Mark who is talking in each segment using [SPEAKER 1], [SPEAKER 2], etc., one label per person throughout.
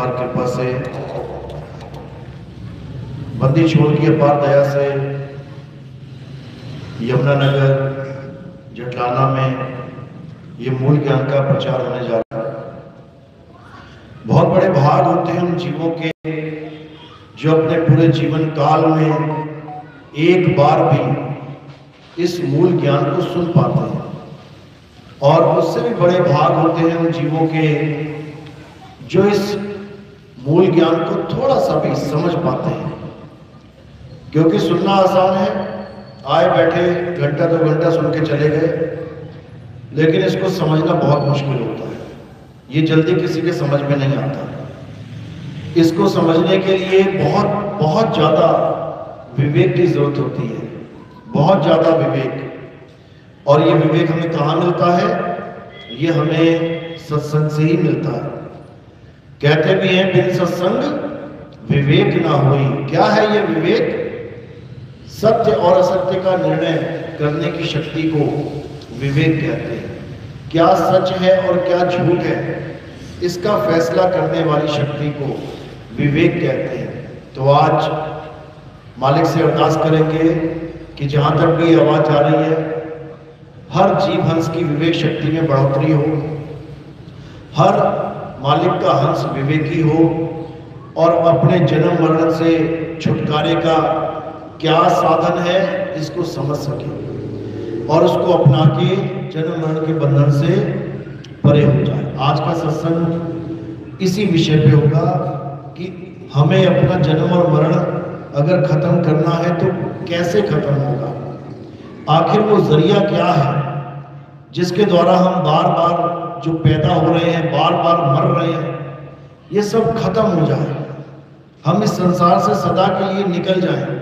[SPEAKER 1] कृपा से बंदी छोड़ की अपार दया से यमुनानगर जटलाना में ये मूल ज्ञान का प्रचार होने जा रहा है। बहुत बड़े भाग होते हैं उन जीवों के जो अपने पूरे जीवन काल में एक बार भी इस मूल ज्ञान को सुन पाते हैं, और उससे भी बड़े भाग होते हैं उन जीवों के जो इस मूल ज्ञान को थोड़ा सा भी समझ पाते हैं। क्योंकि सुनना आसान है, आए बैठे घंटा 2 घंटा सुन के चले गए, लेकिन इसको समझना बहुत मुश्किल होता है। ये जल्दी किसी के समझ में नहीं आता। इसको समझने के लिए बहुत बहुत ज़्यादा विवेक की जरूरत होती है, बहुत ज़्यादा विवेक। और ये विवेक हमें कहाँ मिलता है? ये हमें सत्संग से ही मिलता है। कहते भी हैं बिन सत्संग विवेक ना होई। क्या है ये विवेक? सत्य और असत्य का निर्णय करने की शक्ति को विवेक कहते हैं। क्या सच है और क्या झूठ है, इसका फैसला करने वाली शक्ति को विवेक कहते हैं। तो आज मालिक से अरदास करेंगे कि जहाँ तक भी आवाज़ जा रही है, हर जीव हंस की विवेक शक्ति में बढ़ोतरी हो, हर मालिक का हंस विवेकी हो, और अपने जन्म मरण से छुटकारे का क्या साधन है इसको समझ सके और उसको अपना के जन्म मरण के बंधन से परे हो जाए। आज का सत्संग इसी विषय पे होगा कि हमें अपना जन्म और मरण अगर खत्म करना है तो कैसे खत्म होगा, आखिर वो जरिया क्या है जिसके द्वारा हम बार बार जो पैदा हो रहे हैं, बार बार मर रहे हैं, ये सब खत्म हो जाए, हम इस संसार से सदा के लिए निकल जाएं।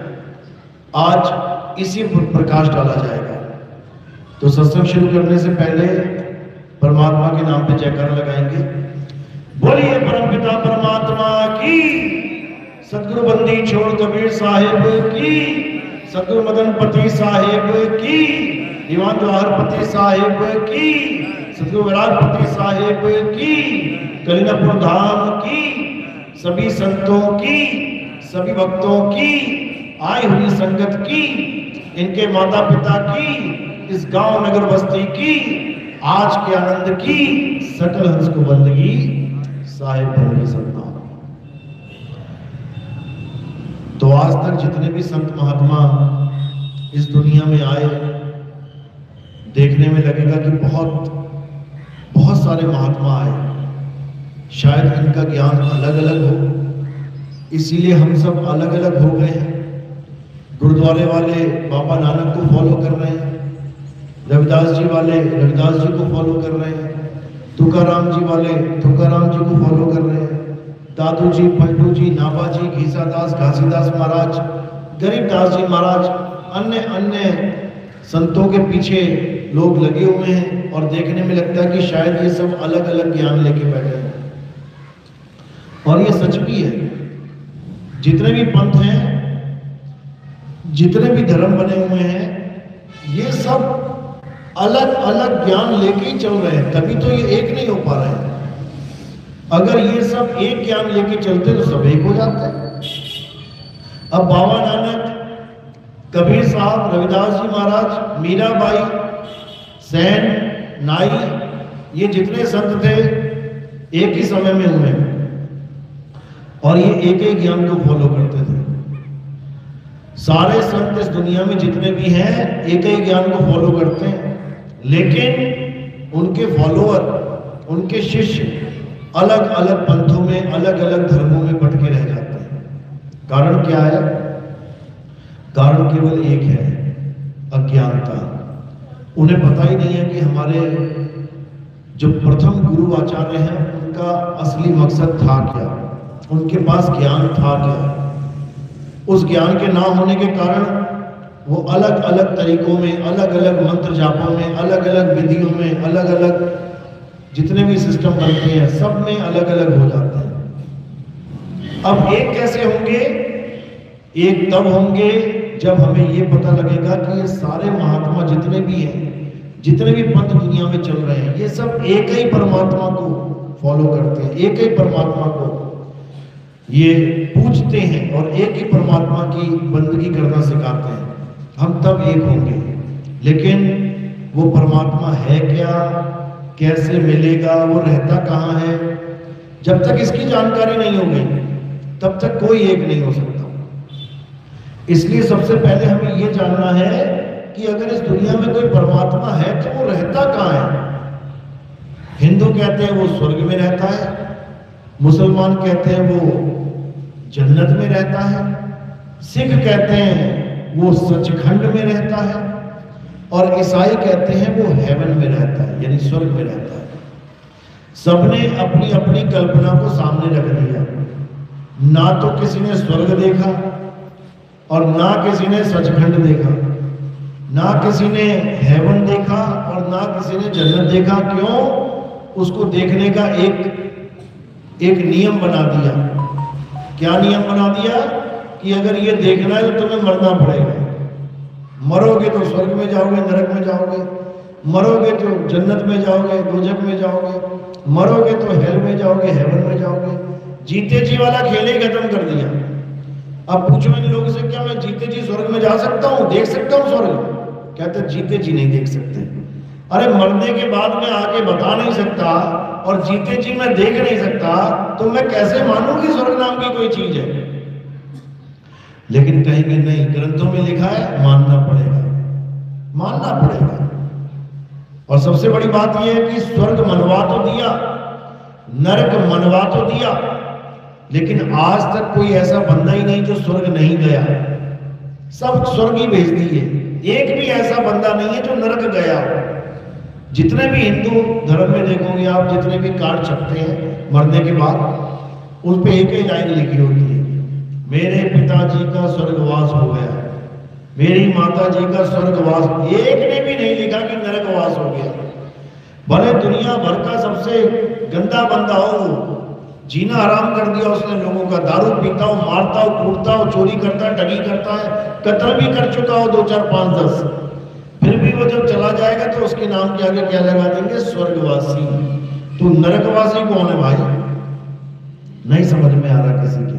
[SPEAKER 1] आज इसी पर प्रकाश डाला जाएगा। तो सत्संग शुरू करने से पहले परमात्मा के नाम पे जयकारा लगाएंगे। बोलिए परमपिता परमात्मा की, सतगुरु बंदी छोड़ कबीर साहिब की, सतगुरु मदनपति साहिब की, दीवान जवाहरपति साहिब की, सतगुरु विराजपति साहिब की, कलिनापुर धाम की, सभी संतों की, सभी भक्तों की, आई हुई संगत की, इनके माता पिता की, इस गांव नगर बस्ती की, आज के आनंद की, सकल हंस को बंदगी साहिब बन सकता हूं। तो आज तक जितने भी संत महात्मा इस दुनिया में आए, देखने में लगेगा कि बहुत बहुत सारे महात्मा आए। शायद इनका ज्ञान अलग अलग हो, इसीलिए हम सब अलग अलग हो गए हैं। गुरुद्वारे वाले बाबा नानक को फॉलो कर रहे हैं, रविदास जी वाले रविदास जी को फॉलो कर रहे हैं, तुकाराम जी वाले तुकाराम जी को फॉलो कर रहे हैं, दादू जी, पलटू जी, नाभा जी, घीसादास, घासीदास महाराज, गरीबदास जी महाराज, अन्य अन्य संतों के पीछे लोग लगे हुए हैं। और देखने में लगता है कि शायद ये सब अलग अलग ज्ञान लेके बैठे हैं, और ये सच भी है। जितने भी पंथ हैं, जितने भी धर्म बने हुए हैं, ये सब अलग अलग ज्ञान लेके ही चल रहे हैं, तभी तो ये एक नहीं हो पा रहे हैं। अगर ये सब एक ज्ञान लेके चलते तो सब एक हो जाते हैं। अब बाबा नानक, कबीर साहब, रविदास जी महाराज, मीराबाई, सैन, नाई, ये जितने संत थे एक ही समय में हुए, और ये एक ही ज्ञान को फॉलो करते थे। सारे संत इस दुनिया में जितने भी हैं एक ही ज्ञान को फॉलो करते हैं, लेकिन उनके फॉलोअर, उनके शिष्य अलग अलग पंथों में, अलग अलग धर्मों में भटके रह जाते हैं। कारण क्या है? कारण केवल एक है, अज्ञानता। उन्हें पता ही नहीं है कि हमारे जो प्रथम गुरु आचार्य हैं उनका असली मकसद था क्या, उनके पास ज्ञान था क्या। उस ज्ञान के ना होने के कारण वो अलग अलग तरीकों में, अलग अलग मंत्र जापों में, अलग अलग विधियों में, अलग अलग जितने भी सिस्टम बनते हैं सब में अलग अलग हो जाते हैं। अब एक कैसे होंगे? एक तब होंगे जब हमें ये पता लगेगा कि ये सारे महात्मा जितने भी हैं, जितने भी पंथ दुनिया में चल रहे हैं, ये सब एक ही परमात्मा को फॉलो करते हैं, एक ही परमात्मा को ये पूजते हैं और एक ही परमात्मा की बंदगी करना सिखाते हैं, हम तब एक होंगे। लेकिन वो परमात्मा है क्या, कैसे मिलेगा, वो रहता कहाँ है, जब तक इसकी जानकारी नहीं होगी तब तक कोई एक नहीं हो सकता। इसलिए सबसे पहले हमें ये जानना है कि अगर इस दुनिया में कोई परमात्मा है तो वो रहता कहाँ है। हिंदू कहते हैं वो स्वर्ग में रहता है, मुसलमान कहते हैं वो जन्नत में रहता है, सिख कहते हैं वो सचखंड में रहता है, और ईसाई कहते हैं वो हेवन में रहता है, यानी स्वर्ग में रहता है। सबने अपनी अपनी कल्पना को सामने रख दिया। ना तो किसी ने स्वर्ग देखा और ना किसी ने सचखंड देखा, ना किसी ने हेवन देखा और ना किसी ने जन्नत देखा। क्यों? उसको देखने का एक नियम बना दिया। क्या नियम बना दिया? कि अगर ये देखना है तो तुम्हें मरना पड़ेगा। मरोगे तो स्वर्ग में जाओगे, नरक में जाओगे, मरोगे तो जन्नत में जाओगे, दोजख में जाओगे, मरोगे तो हेल में जाओगे, हेवन में जाओगे। जीते जी वाला खेल ही खत्म कर दिया। अब पूछो इन लोगों से, क्या मैं जीते जी स्वर्ग में जा सकता हूँ, देख सकता हूँ स्वर्ग? कहते जीते जी नहीं देख सकते। अरे मरने के बाद मैं आके बता नहीं सकता और जीते जी मैं देख नहीं सकता, तो मैं कैसे मानूं कि स्वर्ग नाम की कोई चीज है? लेकिन कहेंगे नहीं, ग्रंथों में लिखा है, मानना पड़ेगा, मानना पड़ेगा। और सबसे बड़ी बात यह है कि स्वर्ग मनवा तो दिया, नरक मनवा तो दिया, लेकिन आज तक कोई ऐसा बंदा ही नहीं जो स्वर्ग नहीं गया। सब स्वर्ग ही भेज दिए। एक भी ऐसा बंदा नहीं है जो नरक गया हो। जितने भी हिंदू धर्म में देखोगे आप, जितने भी कार्ड छपते हैं मरने के बाद, उस पे एक ही लाइन लिखी होती है, मेरे पिताजी का स्वर्गवास हो गया, मेरी माता जी का स्वर्गवास। एक ने भी नहीं लिखा कि नरकवास हो गया। भले दुनिया भर का सबसे गंदा बंदा हो, जीना हराम कर दिया उसने लोगों का, दारू पीता हो, मारता हो, कूटता हो, चोरी करता है, ठगी करता है, कत्ल भी कर चुका हो 2, 4, 5, 10, फिर भी वो जब चला जाएगा तो उसके नाम के आगे क्या लगा देंगे? स्वर्गवासी। तो नरकवासी कौन है भाई? नहीं समझ में आ रहा किसी के।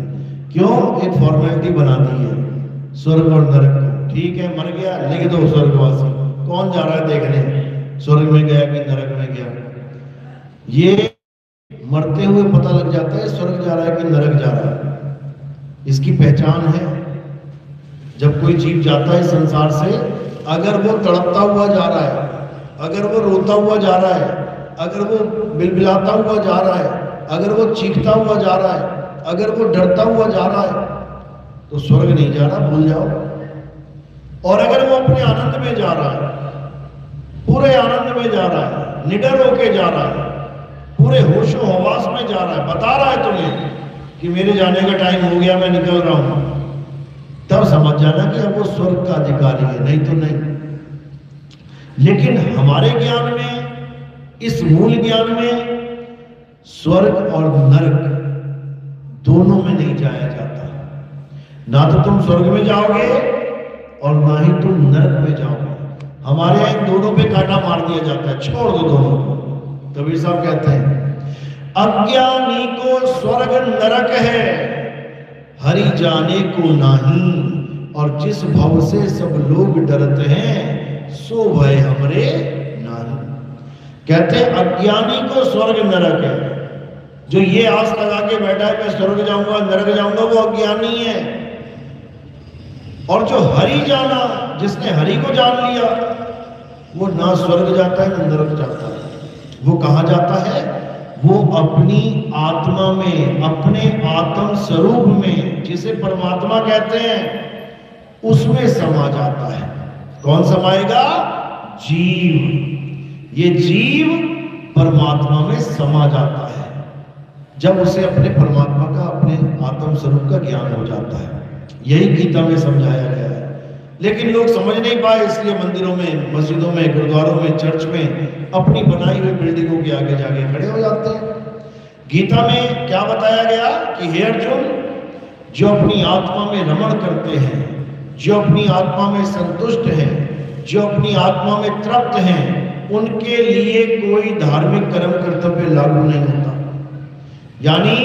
[SPEAKER 1] क्यों? एक फॉर्मेलिटी बना दी है स्वर्ग और नरक को। ठीक है, मर गया, लिख दो स्वर्गवासी। कौन जा रहा है देखने स्वर्ग में गया कि नरक में गया? ये मरते हुए पता लग जाता है स्वर्ग जा रहा है कि नरक जा रहा है। इसकी पहचान है। जब कोई जीव जाता है संसार से, अगर वो तड़पता हुआ जा रहा है, अगर वो रोता हुआ जा रहा है, अगर वो बिलबिलाता हुआ जा रहा है, अगर वो चीखता हुआ जा रहा है, अगर वो डरता हुआ जा रहा है, तो स्वर्ग नहीं जा रहा, भूल जाओ। और अगर वो अपने आनंद में जा रहा है, पूरे आनंद में जा रहा है, निडर होके जा रहा है, पूरे होशो हवास में जा रहा है, बता रहा है तुम्हें कि मेरे जाने का टाइम हो गया, मैं निकल रहा हूं, तब समझ जाना कि अब वो स्वर्ग का अधिकारी है, नहीं तो नहीं। लेकिन हमारे ज्ञान में, इस मूल ज्ञान में, स्वर्ग और नरक दोनों में नहीं जाया जाता। ना तो तुम स्वर्ग में जाओगे और ना ही तुम नरक में जाओगे। हमारे यहां दोनों पे कांटा मार दिया जाता है, छोड़ दो दोनों को। कबीर साहब कहते हैं, अज्ञानी को स्वर्ग नरक है, हरि जाने को नाही, और जिस भव से सब लोग डरते हैं, सो भय हमरे नाही। कहते हैं अज्ञानी को स्वर्ग नरक है। जो ये आस लगा के बैठा है मैं स्वर्ग जाऊंगा, नरक जाऊंगा, वो अज्ञानी है। और जो हरि जाना, जिसने हरि को जान लिया, वो ना स्वर्ग जाता है ना नरक जाता है। वो कहां जाता है? वो अपनी आत्मा में, अपने आत्म स्वरूप में, जिसे परमात्मा कहते हैं, उसमें समा जाता है। कौन समाएगा? जीव। ये जीव परमात्मा में समा जाता है जब उसे अपने परमात्मा का, अपने आत्म स्वरूप का ज्ञान हो जाता है। यही गीता में समझाया गया है। लेकिन लोग समझ नहीं पाए, इसलिए मंदिरों में, मस्जिदों में, गुरुद्वारों में, चर्च में अपनी बनाई हुई बिल्डिंगों के आगे जाके खड़े हो जाते हैं। गीता में क्या बताया गया कि हे अर्जुन, जो अपनी आत्मा में रमण करते हैं, जो अपनी आत्मा में संतुष्ट हैं, जो अपनी आत्मा में तृप्त हैं, उनके लिए कोई धार्मिक कर्म कर्तव्य लागू नहीं होता। यानी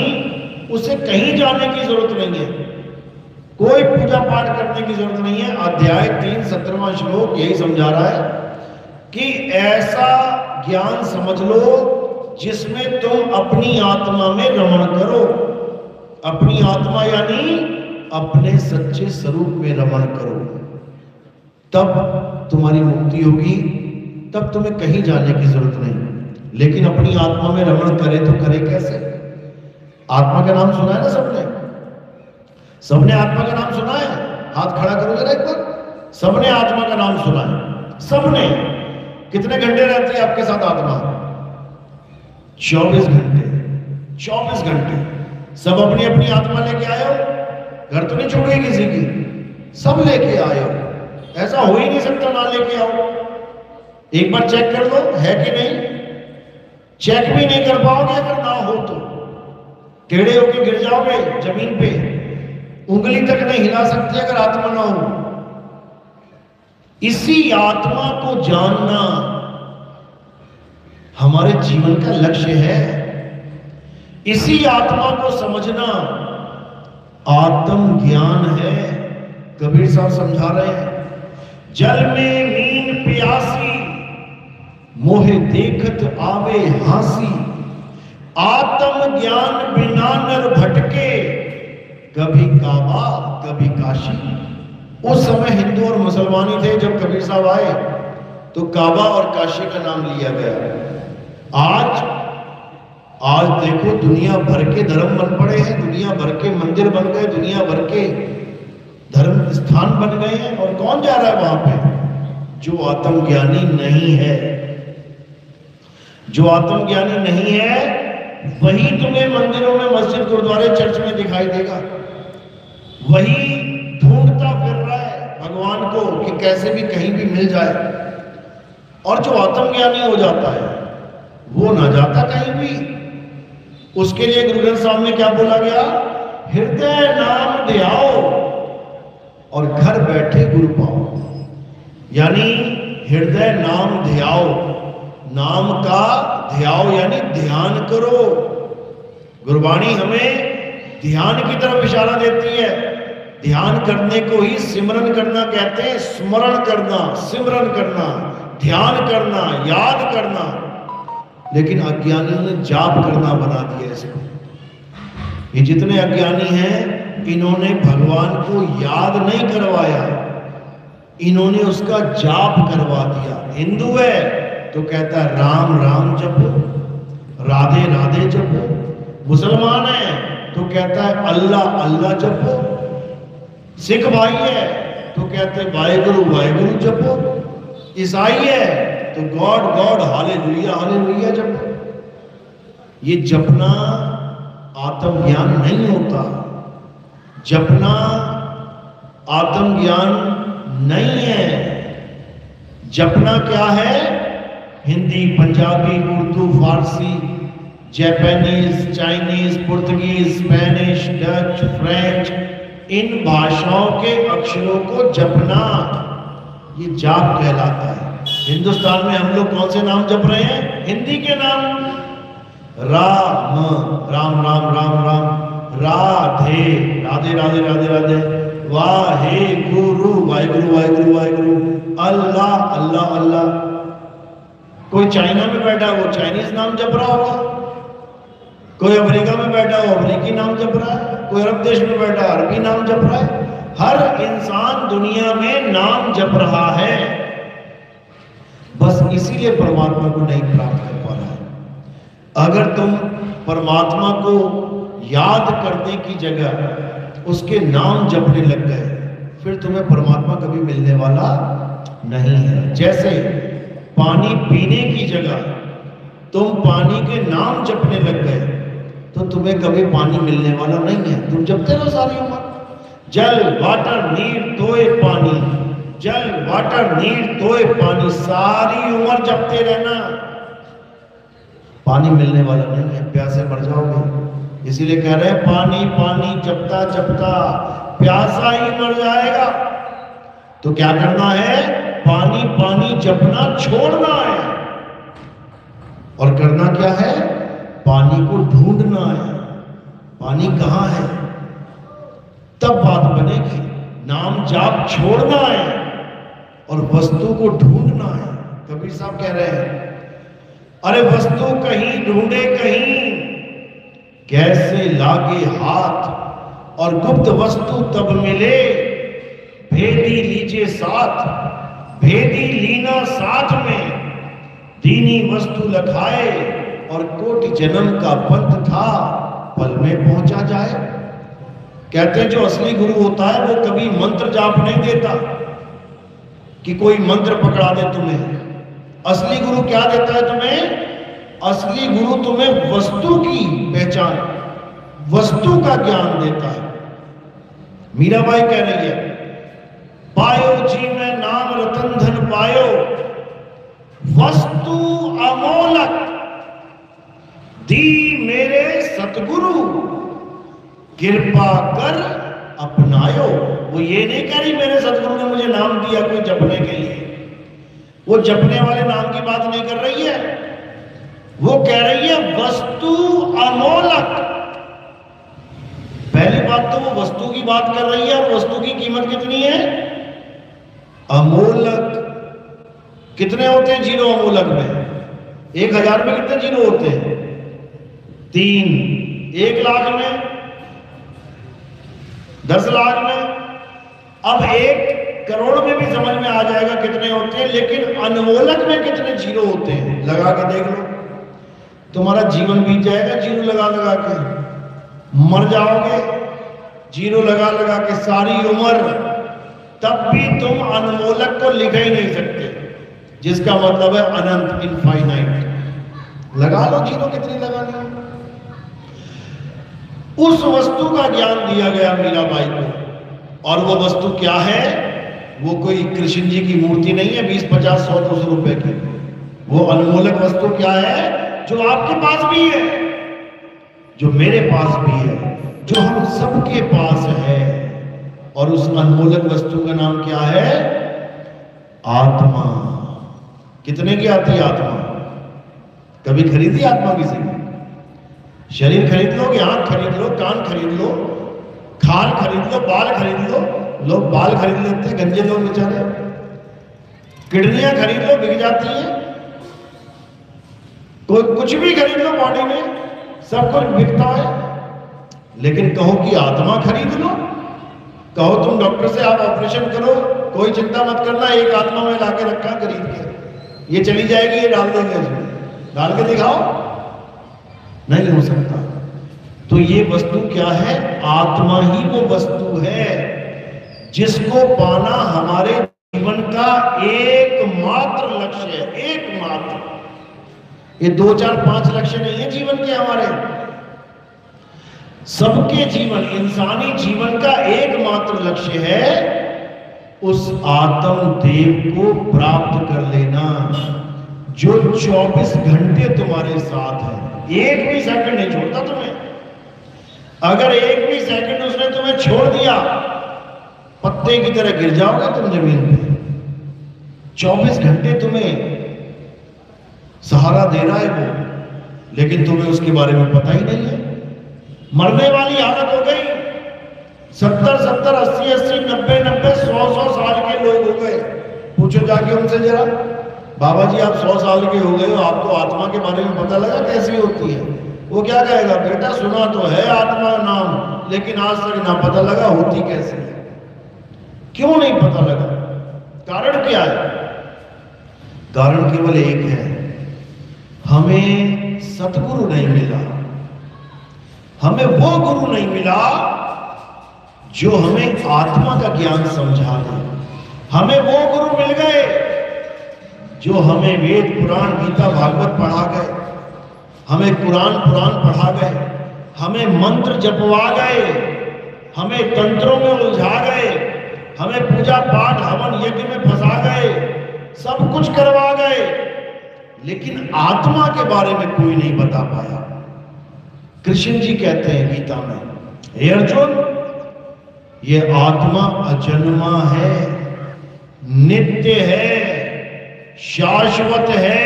[SPEAKER 1] उसे कहीं जाने की जरूरत नहीं है, कोई पूजा पाठ करने की जरूरत नहीं है। अध्याय 3 17वां श्लोक यही समझा रहा है कि ऐसा ज्ञान समझ लो जिसमें तुम अपनी आत्मा में रमण करो। अपनी आत्मा यानी अपने सच्चे स्वरूप में रमण करो, तब तुम्हारी मुक्ति होगी, तब तुम्हें कहीं जाने की जरूरत नहीं। लेकिन अपनी आत्मा में रमण करे तो करे कैसे? आत्मा का नाम सुना है ना सबने? सबने आत्मा का नाम सुना है? हाथ खड़ा करो जरा एक बार। सबने आत्मा का नाम सुना है? सबने। कितने घंटे रहती है आपके साथ आत्मा? 24 घंटे। 24 घंटे सब अपनी अपनी आत्मा लेके आए हो। घर तो नहीं छोड़ी किसी की, सब लेके आए हो। ऐसा हो ही नहीं सकता ना लेके आओ। एक बार चेक कर लो है कि नहीं। चेक भी नहीं कर पाओगे अगर ना हो तो। टेढ़े होके गिर जाओगे जमीन पे, उंगली तक नहीं हिला सकते अगर आत्मा ना हो। इसी आत्मा को जानना हमारे जीवन का लक्ष्य है। इसी आत्मा को समझना आत्म ज्ञान है। कबीर साहब समझा रहे हैं, जल में मीन प्यासी मोहे देखत आवे हासी, आत्म ज्ञान बिना नर भटके, कभी काबा कभी काशी। उस समय हिंदू और मुसलमान ही थे। जब कबीर साहब आए तो काबा और काशी का नाम लिया गया। आज देखो दुनिया भर के धर्म बन पड़े हैं, दुनिया भर के मंदिर बन गए, दुनिया भर के धर्म स्थान बन गए हैं। और कौन जा रहा है वहां पे? जो आत्मज्ञानी नहीं है। जो आत्मज्ञानी नहीं है वही तुम्हें मंदिरों में, मस्जिद, गुरुद्वारे, चर्च में दिखाई देगा। वही ढूंढता फिर रहा है भगवान को कि कैसे भी कहीं भी मिल जाए। और जो आत्मज्ञानी हो जाता है वो ना जाता कहीं भी। उसके लिए गुरु ग्रंथ साहब में क्या बोला गया? हृदय नाम ध्याओ और घर बैठे गुरु पाओ। यानी हृदय नाम ध्याओ, नाम का ध्याओ यानी ध्यान करो। गुरबाणी हमें ध्यान की तरफ इशारा देती है। ध्यान करने को ही सिमरन करना कहते हैं। स्मरण करना, सिमरन करना, ध्यान करना, याद करना। लेकिन अज्ञानियों ने जाप करना बना दिया इसको। ये जितने अज्ञानी हैं इन्होंने भगवान को याद नहीं करवाया, इन्होंने उसका जाप करवा दिया। हिंदू है तो कहता है राम राम जपो, राधे राधे जपो। मुसलमान है तो कहता है अल्लाह अल्लाह जपो। सिख भाई है तो कहते हैं वाहेगुरु वाहेगुरु जपो। ईसाई है तो गॉड गॉड हालेलुया हालेलुया जपो। ये जपना आत्मज्ञान नहीं होता। जपना आत्मज्ञान नहीं है। जपना क्या है? Hindi, Punjabi, Urdu, Farsi, Japanese, Chinese, Portuguese, Spanish, Dutch, French, इन भाषाओं के अक्षरों को जपना, ये जाप कहलाता है। हिंदुस्तान में हम लोग कौन से नाम जप रहे हैं? हिंदी के नाम। राम राम राम राम राम, राधे राधे राधे राधे राधे, वाहे गुरु वाहेगुरु वाहेगुरु वाहेगुरु, अल्लाह अल्लाह अल्लाह। कोई चाइना में बैठा वो चाइनीज नाम जप रहा होगा, कोई अमेरिका में बैठा हो अमेरिकी नाम जप रहा है, कोई अरब देश में बैठा अरबी नाम जप रहा है। हर इंसान दुनिया में नाम जप रहा है, बस इसीलिए परमात्मा को नहीं प्राप्त कर पा रहा है। अगर तुम परमात्मा को याद करने की जगह उसके नाम जपने लग गए, फिर तुम्हें परमात्मा कभी मिलने वाला नहीं है। जैसे पानी पीने की जगह तुम पानी के नाम जपने लग गए तो तुम्हें कभी पानी मिलने वाला नहीं है। तुम जपते रहो सारी उम्र, जल वाटर नीर तोए पानी, जल वाटर नीर तोए पानी, सारी उम्र जपते रहना, पानी मिलने वाला नहीं है, प्यासे मर जाओगे। इसीलिए कह रहे हैं पानी पानी जपता जपता प्यासा ही मर जाएगा। तो क्या करना है? पानी पानी जपना छोड़ना है। और करना क्या है? पानी को ढूंढना है, पानी कहां है, तब बात बनेगी। नाम जाप छोड़ना है और वस्तु को ढूंढना है। कबीर साहब कह रहे हैं, अरे वस्तु कहीं ढूंढे कहीं, कैसे लागे हाथ, और गुप्त वस्तु तब मिले, भेदी लीजिए साथ, भेदी लीना साथ में, दीनी वस्तु लखाए, और कोटि जन्म का पंथ था, पल में पहुंचा जाए। कहते हैं जो असली गुरु होता है वो कभी मंत्र जाप नहीं देता कि कोई मंत्र पकड़ा दे तुम्हें। असली गुरु क्या देता है तुम्हें? असली गुरु तुम्हें वस्तु की पहचान, वस्तु का ज्ञान देता है। मीराबाई कह रही है, पायो जी में नाम रतन धन पायो, वस्तु अमोलक दी मेरे सतगुरु, कृपा कर अपनायो। वो ये नहीं कह रही मेरे सतगुरु ने मुझे नाम दिया कोई जपने के लिए, वो जपने वाले नाम की बात नहीं कर रही है। वो कह रही है वस्तु अमोलक। पहली बात तो वो वस्तु की बात कर रही है, और वस्तु की कीमत कितनी है? अमोलक। कितने होते हैं जीरो अमोलक में? 1000 में कितने जीरो होते हैं? 3। 1 लाख में, 10 लाख में, अब 1 करोड़ में भी समझ में आ जाएगा कितने होते हैं। लेकिन अनमोलक में कितने जीरो होते हैं? लगा के देख लो, तुम्हारा जीवन बीत जाएगा जीरो लगा लगा के, मर जाओगे जीरो लगा लगा के सारी उम्र, तब भी तुम अनमोलक को लिख ही नहीं सकते, जिसका मतलब है अनंत, इनफाइनाइट। लगा लो जीरो, कितनी लगानी है। उस वस्तु का ज्ञान दिया गया मीराबाई को, और वो वस्तु क्या है? वो कोई कृष्ण जी की मूर्ति नहीं है 20, 50, 100, 200 रुपए की। वो अनमोलक वस्तु क्या है? जो आपके पास भी है, जो मेरे पास भी है, जो हम सबके पास है। और उस अनमोलक वस्तु का नाम क्या है? आत्मा। कितने की आती है आत्मा? कभी खरीदी आत्मा किसी ने? शरीर खरीद लो, आंख खरीद लो, कान खरीद लो, खाल खरीद लो, बाल खरीद लो। लोग बाल खरीद लेते हैं, गंजे लोग बेचारे। किडनियां खरीद लो, बिक जाती हैं। कोई कुछ भी खरीद लो बॉडी में, सब कुछ बिकता है। लेकिन कहो कि आत्मा खरीद लो, कहो तुम डॉक्टर से आप ऑपरेशन करो, कोई चिंता मत करना, एक आत्मा में लाके रखा खरीद के, ये चली जाएगी, ये डाल देंगे इसमें, डाल के दिखाओ, नहीं हो सकता। तो ये वस्तु क्या है? आत्मा ही वो वस्तु है जिसको पाना हमारे जीवन का एकमात्र लक्ष्य है। एकमात्र। ये 2, 4, 5 लक्ष्य नहीं है जीवन के हमारे, सबके जीवन, इंसानी जीवन का एकमात्र लक्ष्य है उस आत्म देव को प्राप्त कर लेना, जो 24 घंटे तुम्हारे साथ है। एक भी सेकंड नहीं छोड़ता तुम्हें। अगर एक भी सेकंड उसने तुम्हें छोड़ दिया, पत्ते की तरह गिर जाओगे तुम जमीन पे। 24 घंटे तुम्हें सहारा दे रहा है वो, लेकिन तुम्हें उसके बारे में पता ही नहीं है। मरने वाली हालत हो गई। 70, 70, 80, 80, 90, 90, 100 साल के लोग हो गए। पूछो जाके उनसे जरा, बाबा जी आप 100 साल के हो गए हो, आपको आत्मा के बारे में पता लगा कैसी होती है? वो क्या कहेगा? बेटा सुना तो है आत्मा नाम, लेकिन आज तक ना पता लगा होती कैसे है। क्यों नहीं पता लगा? कारण क्या है? कारण केवल एक है, हमें सतगुरु नहीं मिला। हमें वो गुरु नहीं मिला जो हमें आत्मा का ज्ञान समझा दे। हमें वो गुरु मिल गए जो हमें वेद पुराण गीता भागवत पढ़ा गए, हमें कुरान पुराण पढ़ा गए, हमें मंत्र जपवा गए, हमें तंत्रों में उलझा गए, हमें पूजा पाठ हवन यज्ञ में फंसा गए, सब कुछ करवा गए, लेकिन आत्मा के बारे में कोई नहीं बता पाया। कृष्ण जी कहते हैं गीता में, हे अर्जुन, ये आत्मा अजन्मा है, नित्य है, शाश्वत है,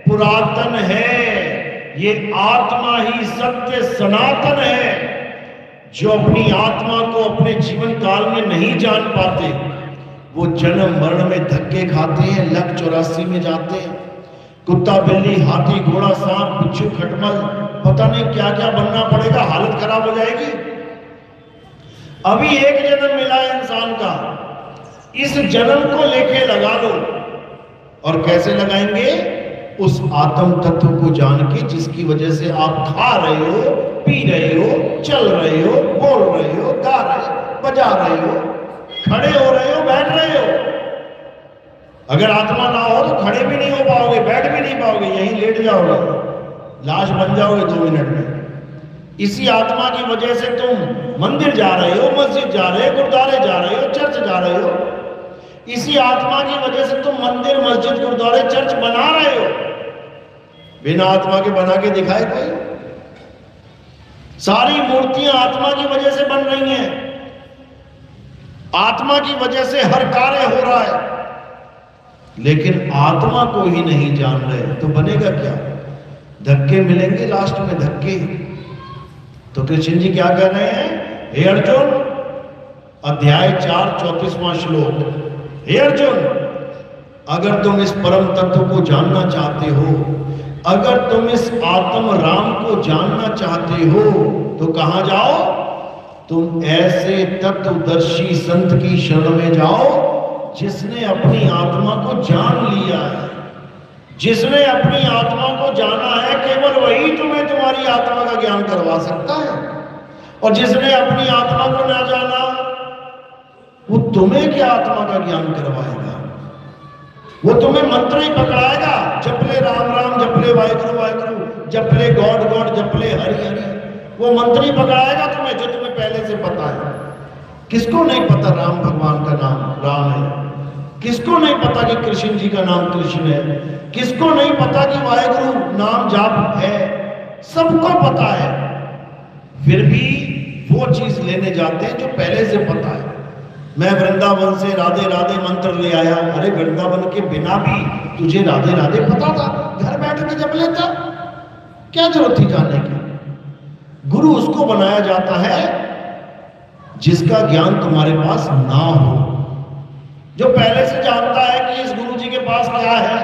[SPEAKER 1] पुरातन है, ये आत्मा ही सत्य सनातन है। जो अपनी आत्मा को अपने जीवन काल में नहीं जान पाते, वो जन्म मरण में धक्के खाते हैं, लक 84 में जाते हैं। कुत्ता बिल्ली हाथी घोड़ा सांप बिच्छू खटमल, पता नहीं क्या क्या बनना पड़ेगा, हालत खराब हो जाएगी। अभी एक जन्म मिला है इंसान का, इस जन्म को लेके लगा लो। और कैसे लगाएंगे? उस आत्म तत्व को जान के, जिसकी वजह से आप खा रहे हो, पी रहे हो, चल रहे हो, बोल रहे हो, गा रहे हो, बजा रहे हो, खड़े हो रहे हो, बैठ रहे हो। अगर आत्मा ना हो तो खड़े भी नहीं हो पाओगे, बैठ भी नहीं पाओगे, यहीं लेट जाओगे, लाश बन जाओगे 2 मिनट में। इसी आत्मा की वजह से तुम मंदिर जा रहे हो, मस्जिद जा रहे हो, गुरुद्वारे जा रहे हो, चर्च जा रहे हो। इसी आत्मा की वजह से तुम मंदिर मस्जिद गुरुद्वारे चर्च बना रहे हो। बिना आत्मा के बना के दिखाए कोई? सारी मूर्तियां आत्मा की वजह से बन रही हैं, आत्मा की वजह से हर कार्य हो रहा है, लेकिन आत्मा को ही नहीं जान रहे तो बनेगा क्या? धक्के मिलेंगे, लास्ट में धक्के। तो कृष्ण जी क्या कह रहे हैं? हे अर्जुन, अध्याय 4 34वां श्लोक, हे अर्जुन, अगर तुम इस परम तत्व को जानना चाहते हो, अगर तुम इस आत्म राम को जानना चाहते हो, तो कहां जाओ? तुम ऐसे तत्वदर्शी संत की शरण में जाओ, जिसने अपनी आत्मा को जान लिया है। जिसने अपनी आत्मा को जाना है, केवल वही तुम्हें तुम्हारी आत्मा का ज्ञान करवा सकता है। और जिसने अपनी आत्मा को ना जाना, वो तुम्हें क्या आत्मा का ज्ञान करवाएगा? वो तुम्हें मंत्र ही पकड़ाएगा, जपले राम राम, जपले वाहिगुरु वाहिगुरु, जपले गॉड गॉड, जपले हरि हरि। वो मंत्र ही पकड़ाएगा तुम्हें, जो तुम्हें पहले से पता है। किसको नहीं पता राम भगवान का नाम राम है? किसको नहीं पता कि कृष्ण जी का नाम कृष्ण है? किसको नहीं पता कि वाहिगुरु नाम जाप है? सबको पता है, फिर भी वो चीज लेने जाते हैं जो पहले से पता है। मैं वृंदावन से राधे राधे मंत्र ले आया। अरे वृंदावन के बिना भी तुझे राधे राधे पता था, घर बैठ के जप लेता, क्या जरूरत थी जाने की? गुरु उसको बनाया जाता है जिसका ज्ञान तुम्हारे पास ना हो, जो पहले से जानता है कि इस गुरु जी के पास क्या है,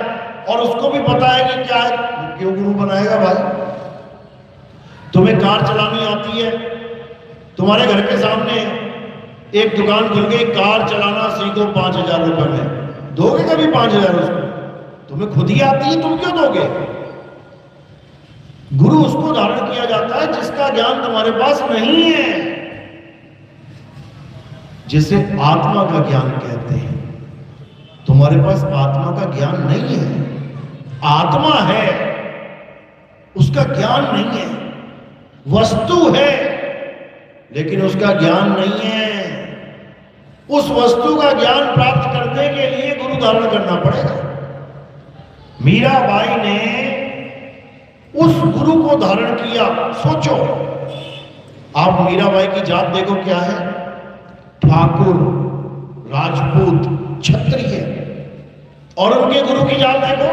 [SPEAKER 1] और उसको भी पता है कि क्या है। क्यों गुरु बनाएगा भाई? तुम्हें कार चलानी आती है, तुम्हारे घर के सामने एक दुकान खुल गई, कार चलाना सीखो 5000 रुपए में, दोगे कभी 5000 उसको? तुम्हें खुद ही आती है, तुम क्यों दोगे? गुरु उसको धारण किया जाता है जिसका ज्ञान तुम्हारे पास नहीं है, जिसे आत्मा का ज्ञान कहते हैं। तुम्हारे पास आत्मा का ज्ञान नहीं है। आत्मा है, उसका ज्ञान नहीं है। वस्तु है, लेकिन उसका ज्ञान नहीं है। उस वस्तु का ज्ञान प्राप्त करने के लिए गुरु धारण करना पड़ेगा। मीराबाई ने उस गुरु को धारण किया। सोचो, आप मीराबाई की जात देखो क्या है, ठाकुर, राजपूत, क्षत्रिय, और उनके गुरु की जात देखो,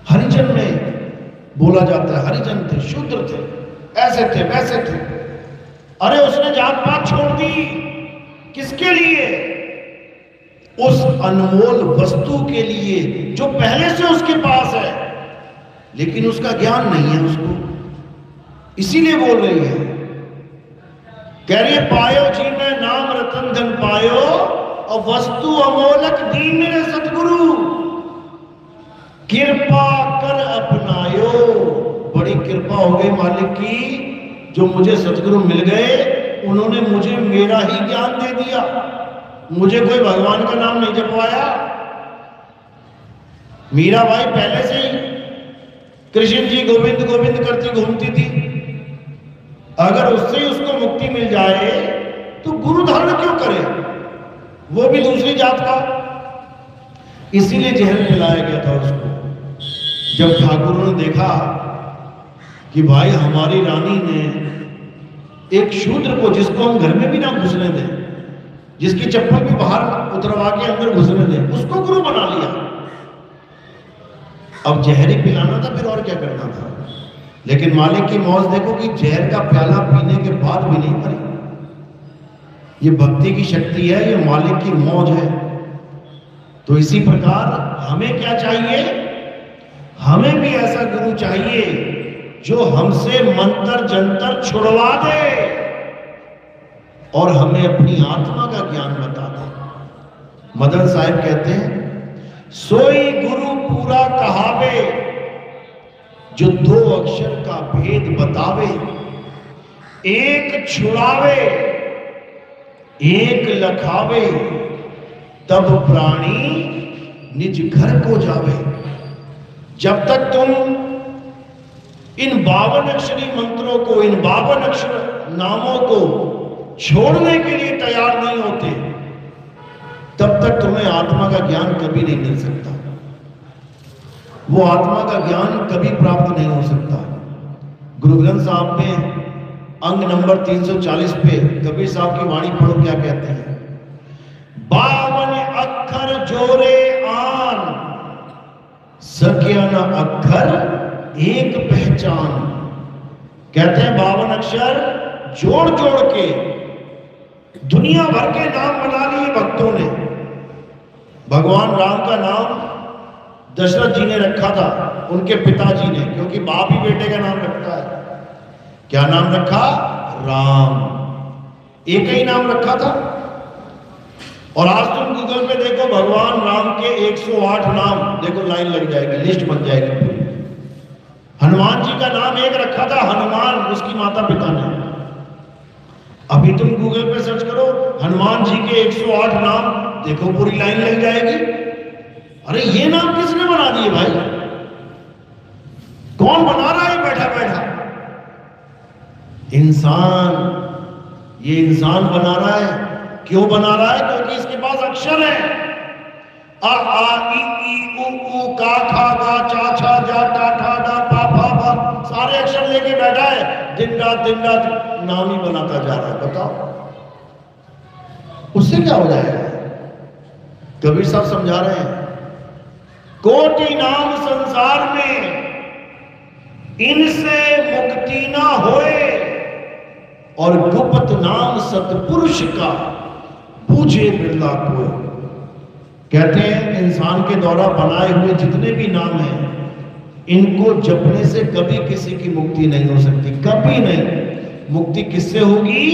[SPEAKER 1] हरिजन में बोला जाता है। हरिजन थे, शूद्र थे, ऐसे थे, वैसे थे। अरे उसने जात पात छोड़ दी, किसके लिए? उस अनमोल वस्तु के लिए जो पहले से उसके पास है, लेकिन उसका ज्ञान नहीं है उसको, इसीलिए बोल रही है। कह रही है, पायो जी में नाम रतन धन पायो, और वस्तु अमोलक दीन रे सतगुरु, कृपा कर अपनायो। बड़ी कृपा हो गई मालिक की, जो मुझे सतगुरु मिल गए, उन्होंने मुझे मेरा ही ज्ञान दे दिया, मुझे कोई भगवान का नाम नहीं जपवाया। मीराबाई पहले से ही कृष्ण जी गोविंद गोविंद करती घूमती थी। अगर उससे ही उसको मुक्ति मिल जाए तो गुरु धारण क्यों करे, वो भी दूसरी जात का? इसीलिए जहर पिलाया गया था उसको। जब ठाकुरों ने देखा कि भाई हमारी रानी ने एक शूद्र को, जिसको हम घर में भी ना घुसने दें, जिसकी चप्पल भी बाहर उतरवा के अंदर घुसने दें, उसको गुरु बना लिया। अब जहर ही पिलाना था, फिर और क्या करना था। लेकिन मालिक की मौज देखो कि जहर का प्याला पीने के बाद भी नहीं मरी। ये भक्ति की शक्ति है, ये मालिक की मौज है। तो इसी प्रकार हमें क्या चाहिए, हमें भी ऐसा गुरु चाहिए जो हमसे मंत्र जंतर छुड़वा दे और हमें अपनी आत्मा का ज्ञान बता दे। मदन साहब कहते हैं, सोई गुरु पूरा कहावे जो 2 अक्षर का भेद बतावे, एक छुड़ावे एक लखावे, तब प्राणी निज घर को जावे। जब तक तुम इन 52 अक्षरी मंत्रों को, इन 52 अक्षर नामों को छोड़ने के लिए तैयार नहीं होते, तब तक तुम्हें आत्मा का ज्ञान कभी नहीं मिल सकता। वो आत्मा का ज्ञान कभी प्राप्त नहीं हो सकता। गुरु ग्रंथ साहब में अंग नंबर 340 पे कबीर साहब की वाणी पढ़ो, क्या कहते हैं। 52 अक्षर जोरे आन, सकिया न अक्षर एक पहचान। कहते हैं 52 अक्षर जोड़ जोड़ के दुनिया भर के नाम बना लिए भक्तों ने। भगवान राम का नाम दशरथ जी ने रखा था, उनके पिताजी ने, क्योंकि बाप ही बेटे का नाम रखता है। क्या नाम रखा? राम। एक ही नाम रखा था। और आज तुम गूगल पे देखो भगवान राम के 108 नाम, देखो लाइन लग जाएगी, लिस्ट बन जाएगी पूरी। हनुमान जी का नाम एक रखा था, हनुमान, उसकी माता पिता ने। अभी तुम गूगल पे सर्च करो हनुमान जी के 108 नाम, देखो पूरी लाइन लग जाएगी। अरे ये नाम किसने बना दिए भाई? कौन बना रहा है बैठा बैठा? इंसान। ये इंसान बना रहा है। क्यों बना रहा है? क्योंकि इसके पास अक्षर है। आ आ ई उ ऊ का खा गा चा छा जा टा ठा डा पा फा फा, सारे अक्षर लेके बैठा है, दिन रात नाम ही बनाता जा रहा है। बताओ उससे क्या हो जाएगा? कबीर साहब समझा रहे हैं, कोटि नाम संसार में इनसे मुक्ति ना होए, और गुप्त नाम सतपुरुष का पूछे बिरला कोई। कहते हैं इंसान के द्वारा बनाए हुए जितने भी नाम हैं, इनको जपने से कभी किसी की मुक्ति नहीं हो सकती, कभी नहीं। मुक्ति किससे होगी?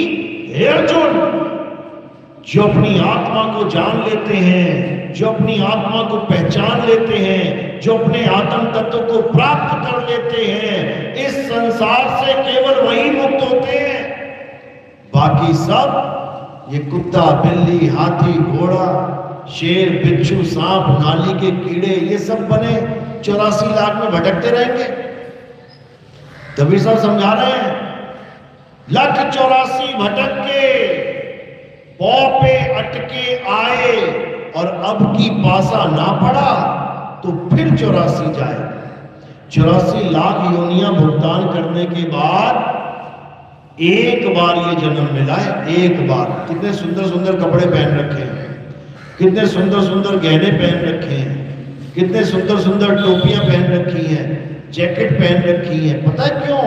[SPEAKER 1] हे अर्जुन, जो अपनी आत्मा को जान लेते हैं, जो अपनी आत्मा को पहचान लेते हैं, जो अपने आत्म तत्व को प्राप्त कर लेते हैं, इस संसार से केवल वही मुक्त होते हैं। बाकी सब ये कुत्ता, बिल्ली, हाथी, घोड़ा, शेर, बिच्छू, सांप, नाली के कीड़े, ये सब बने 84 लाख में भटकते रहेंगे। कबीर साहब समझा रहे हैं, 1,84,000 भटक के पौ पे अटके आए, और अब की पासा ना पड़ा तो फिर 84 जाए। 84 लाख योनियां भुगतान करने के बाद एक बार ये जन्म मिला है, एक बार। कितने सुंदर सुंदर कपड़े पहन रखे हैं, कितने सुंदर सुंदर गहने पहन रखे हैं, कितने सुंदर सुंदर टोपियां पहन रखी हैं, जैकेट पहन रखी है। पता है क्यों?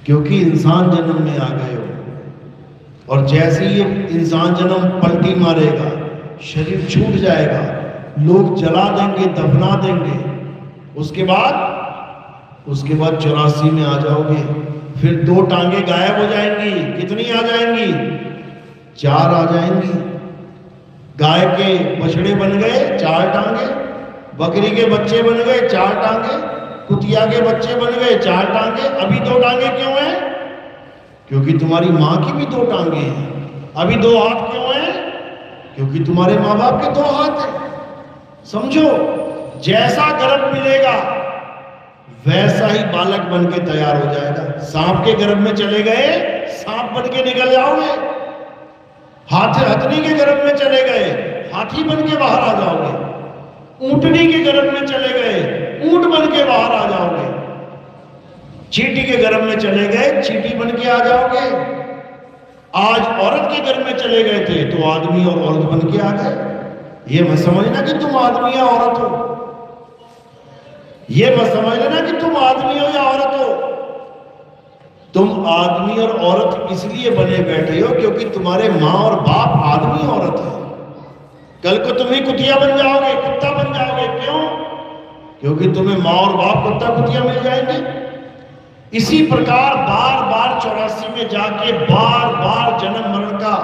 [SPEAKER 1] क्योंकि इंसान जन्म में आ गए हो, और जैसे ही ये इंसान जन्म पलटी मारेगा, शरीर छूट जाएगा, लोग जला देंगे, दफना देंगे, उसके बाद 84 में आ जाओगे। फिर 2 टांगे गायब हो जाएंगी। कितनी आ जाएंगी? 4 आ जाएंगी। गाय के बछड़े बन गए 4 टांगे, बकरी के बच्चे बन गए 4 टांगे, कुतिया के बच्चे बन गए 4 टांगे। अभी 2 टांगे क्यों हैं? क्योंकि तुम्हारी माँ की भी 2 टांगे हैं। अभी 2 हाथ क्यों हैं? क्योंकि तुम्हारे माँ बाप के 2 हाथ हैं। समझो, जैसा गर्भ मिलेगा वैसा ही बालक बन के तैयार हो जाएगा। सांप के गर्भ में चले गए, सांप बन के निकल जाओगे। हथनी के गर्भ में चले गए, हाथी बन के बाहर आ जाओगे। ऊंटनी के गर्भ में चले गए, ऊंट बन के बाहर आ जाओगे। चींटी के गर्भ में चले गए, चींटी बन के आ जाओगे। आज औरत के गर्भ में चले गए थे तो आदमी और औरत बन के आ गए। ये मत समझना कि तुम आदमी या औरत हो। ये मत समझ लेना कि तुम आदमी हो या औरत हो। तुम आदमी और औरत इसलिए बने बैठे हो क्योंकि तुम्हारे माँ और बाप आदमी औरत है। कल को तुम ही कुतिया बन जाओगे, कुत्ता बन जाओगे। क्यों? क्योंकि तुम्हें माँ और बाप कुत्ता कुतिया मिल जाएंगे। इसी प्रकार बार बार 84 में जाके बार बार जन्म मरण का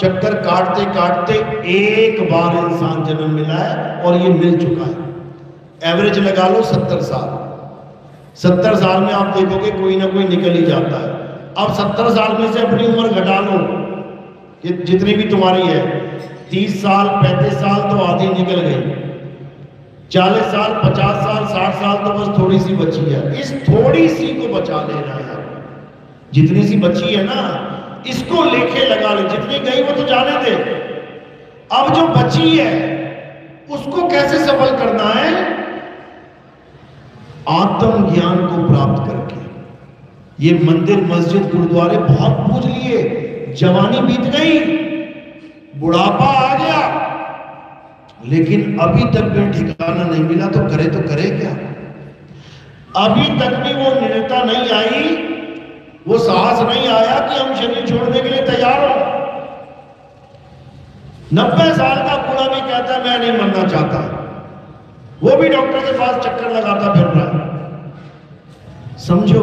[SPEAKER 1] चक्कर काटते काटते एक बार इंसान जन्म मिला है, और ये मिल चुका है। एवरेज लगा लो 70 साल। 70 साल में आप देखोगे कोई ना कोई निकल ही जाता है। अब 70 साल में से अपनी उम्र घटा लो कि जितनी भी तुम्हारी है, 30 साल 35 साल तो आधी निकल गई, 40 साल 50 साल 60 साल तो बस थोड़ी सी बची है। इस थोड़ी सी को बचा लेना है। जितनी सी बची है ना, इसको लेके लगा ले। जितनी गई वो तो जाने दे, अब जो बची है उसको कैसे सफल करना है? आत्म ज्ञान को प्राप्त करके। ये मंदिर मस्जिद गुरुद्वारे बहुत पूज लिए, जवानी बीत गई, बुढ़ापा आ गया, लेकिन अभी तक भी ठिकाना नहीं मिला, तो करे क्या? अभी तक भी वो निर्णयता नहीं आई, वो साहस नहीं आया कि हम शरीर छोड़ने के लिए तैयार हो। 90 साल का बूढ़ा भी कहता है मैं नहीं मरना चाहता, वो भी डॉक्टर के पास चक्कर लगाता फिर रहा है। समझो,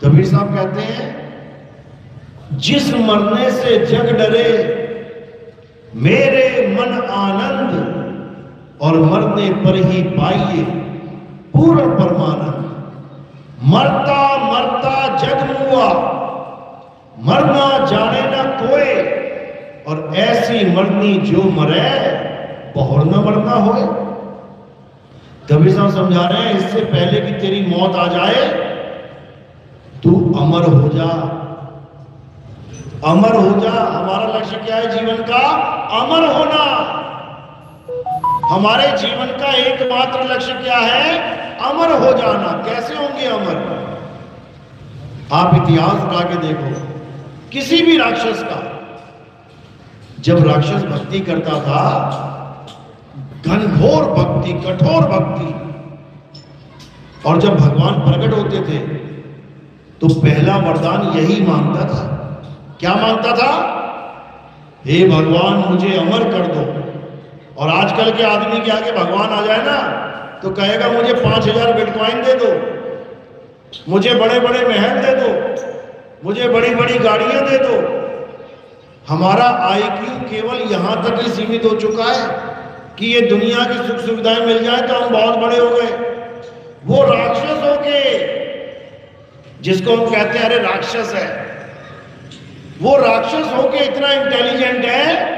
[SPEAKER 1] कबीर साहब कहते हैं जिस मरने से जग डरे मेरे मन आनंद, और मरने पर ही पाइए पूर्ण परमानंद। मरता मरता जग मुआ, मरना जाने न कोई, और ऐसी मरनी जो मरे बहुर न मरना होए। कबीर साहब समझा रहे हैं इससे पहले कि तेरी मौत आ जाए तू अमर हो जा, अमर हो जा। हमारा लक्ष्य क्या है जीवन का? अमर होना। हमारे जीवन का एकमात्र लक्ष्य क्या है? अमर हो जाना। कैसे होंगे अमर? आप इतिहास उठा के देखो, किसी भी राक्षस का, जब राक्षस भक्ति करता था, घनघोर भक्ति, कठोर भक्ति, और जब भगवान प्रकट होते थे तो पहला वरदान यही मांगता था। क्या मांगता था? हे भगवान मुझे अमर कर दो। और आजकल के आदमी के आगे भगवान आ जाए ना तो कहेगा मुझे 5000 बिटकॉइन दे दो, मुझे बड़े बड़े महल दे दो, मुझे बड़ी बड़ी गाड़ियां दे दो। हमारा IQ केवल यहां तक ही सीमित हो चुका है कि ये दुनिया की सुख सुविधाएं मिल जाए तो हम बहुत बड़े हो गए। वो राक्षस हो के, जिसको हम कहते हैं अरे राक्षस है, वो राक्षस होके इतना इंटेलिजेंट है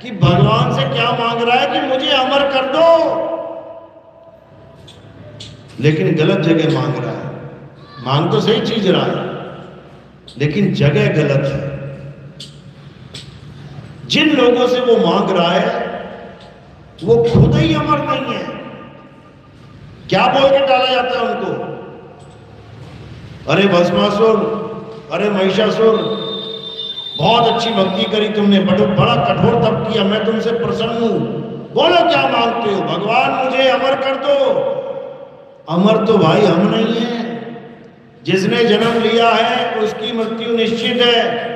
[SPEAKER 1] कि भगवान से क्या मांग रहा है कि मुझे अमर कर दो, लेकिन गलत जगह मांग रहा है। मांग तो सही चीज रहा है, लेकिन जगह गलत है। जिन लोगों से वो मांग रहा है वो खुद ही अमर नहीं है। क्या बोल के डाला जाता है उनको? अरे भस्मासुर, अरे महिषासुर, बहुत अच्छी भक्ति करी तुमने, बड़ा कठोर तप किया, मैं तुमसे प्रसन्न हूं, बोलो क्या मांगते हो? भगवान मुझे अमर कर दो। अमर तो भाई हम नहीं है। जिसने जन्म लिया है उसकी मृत्यु निश्चित है,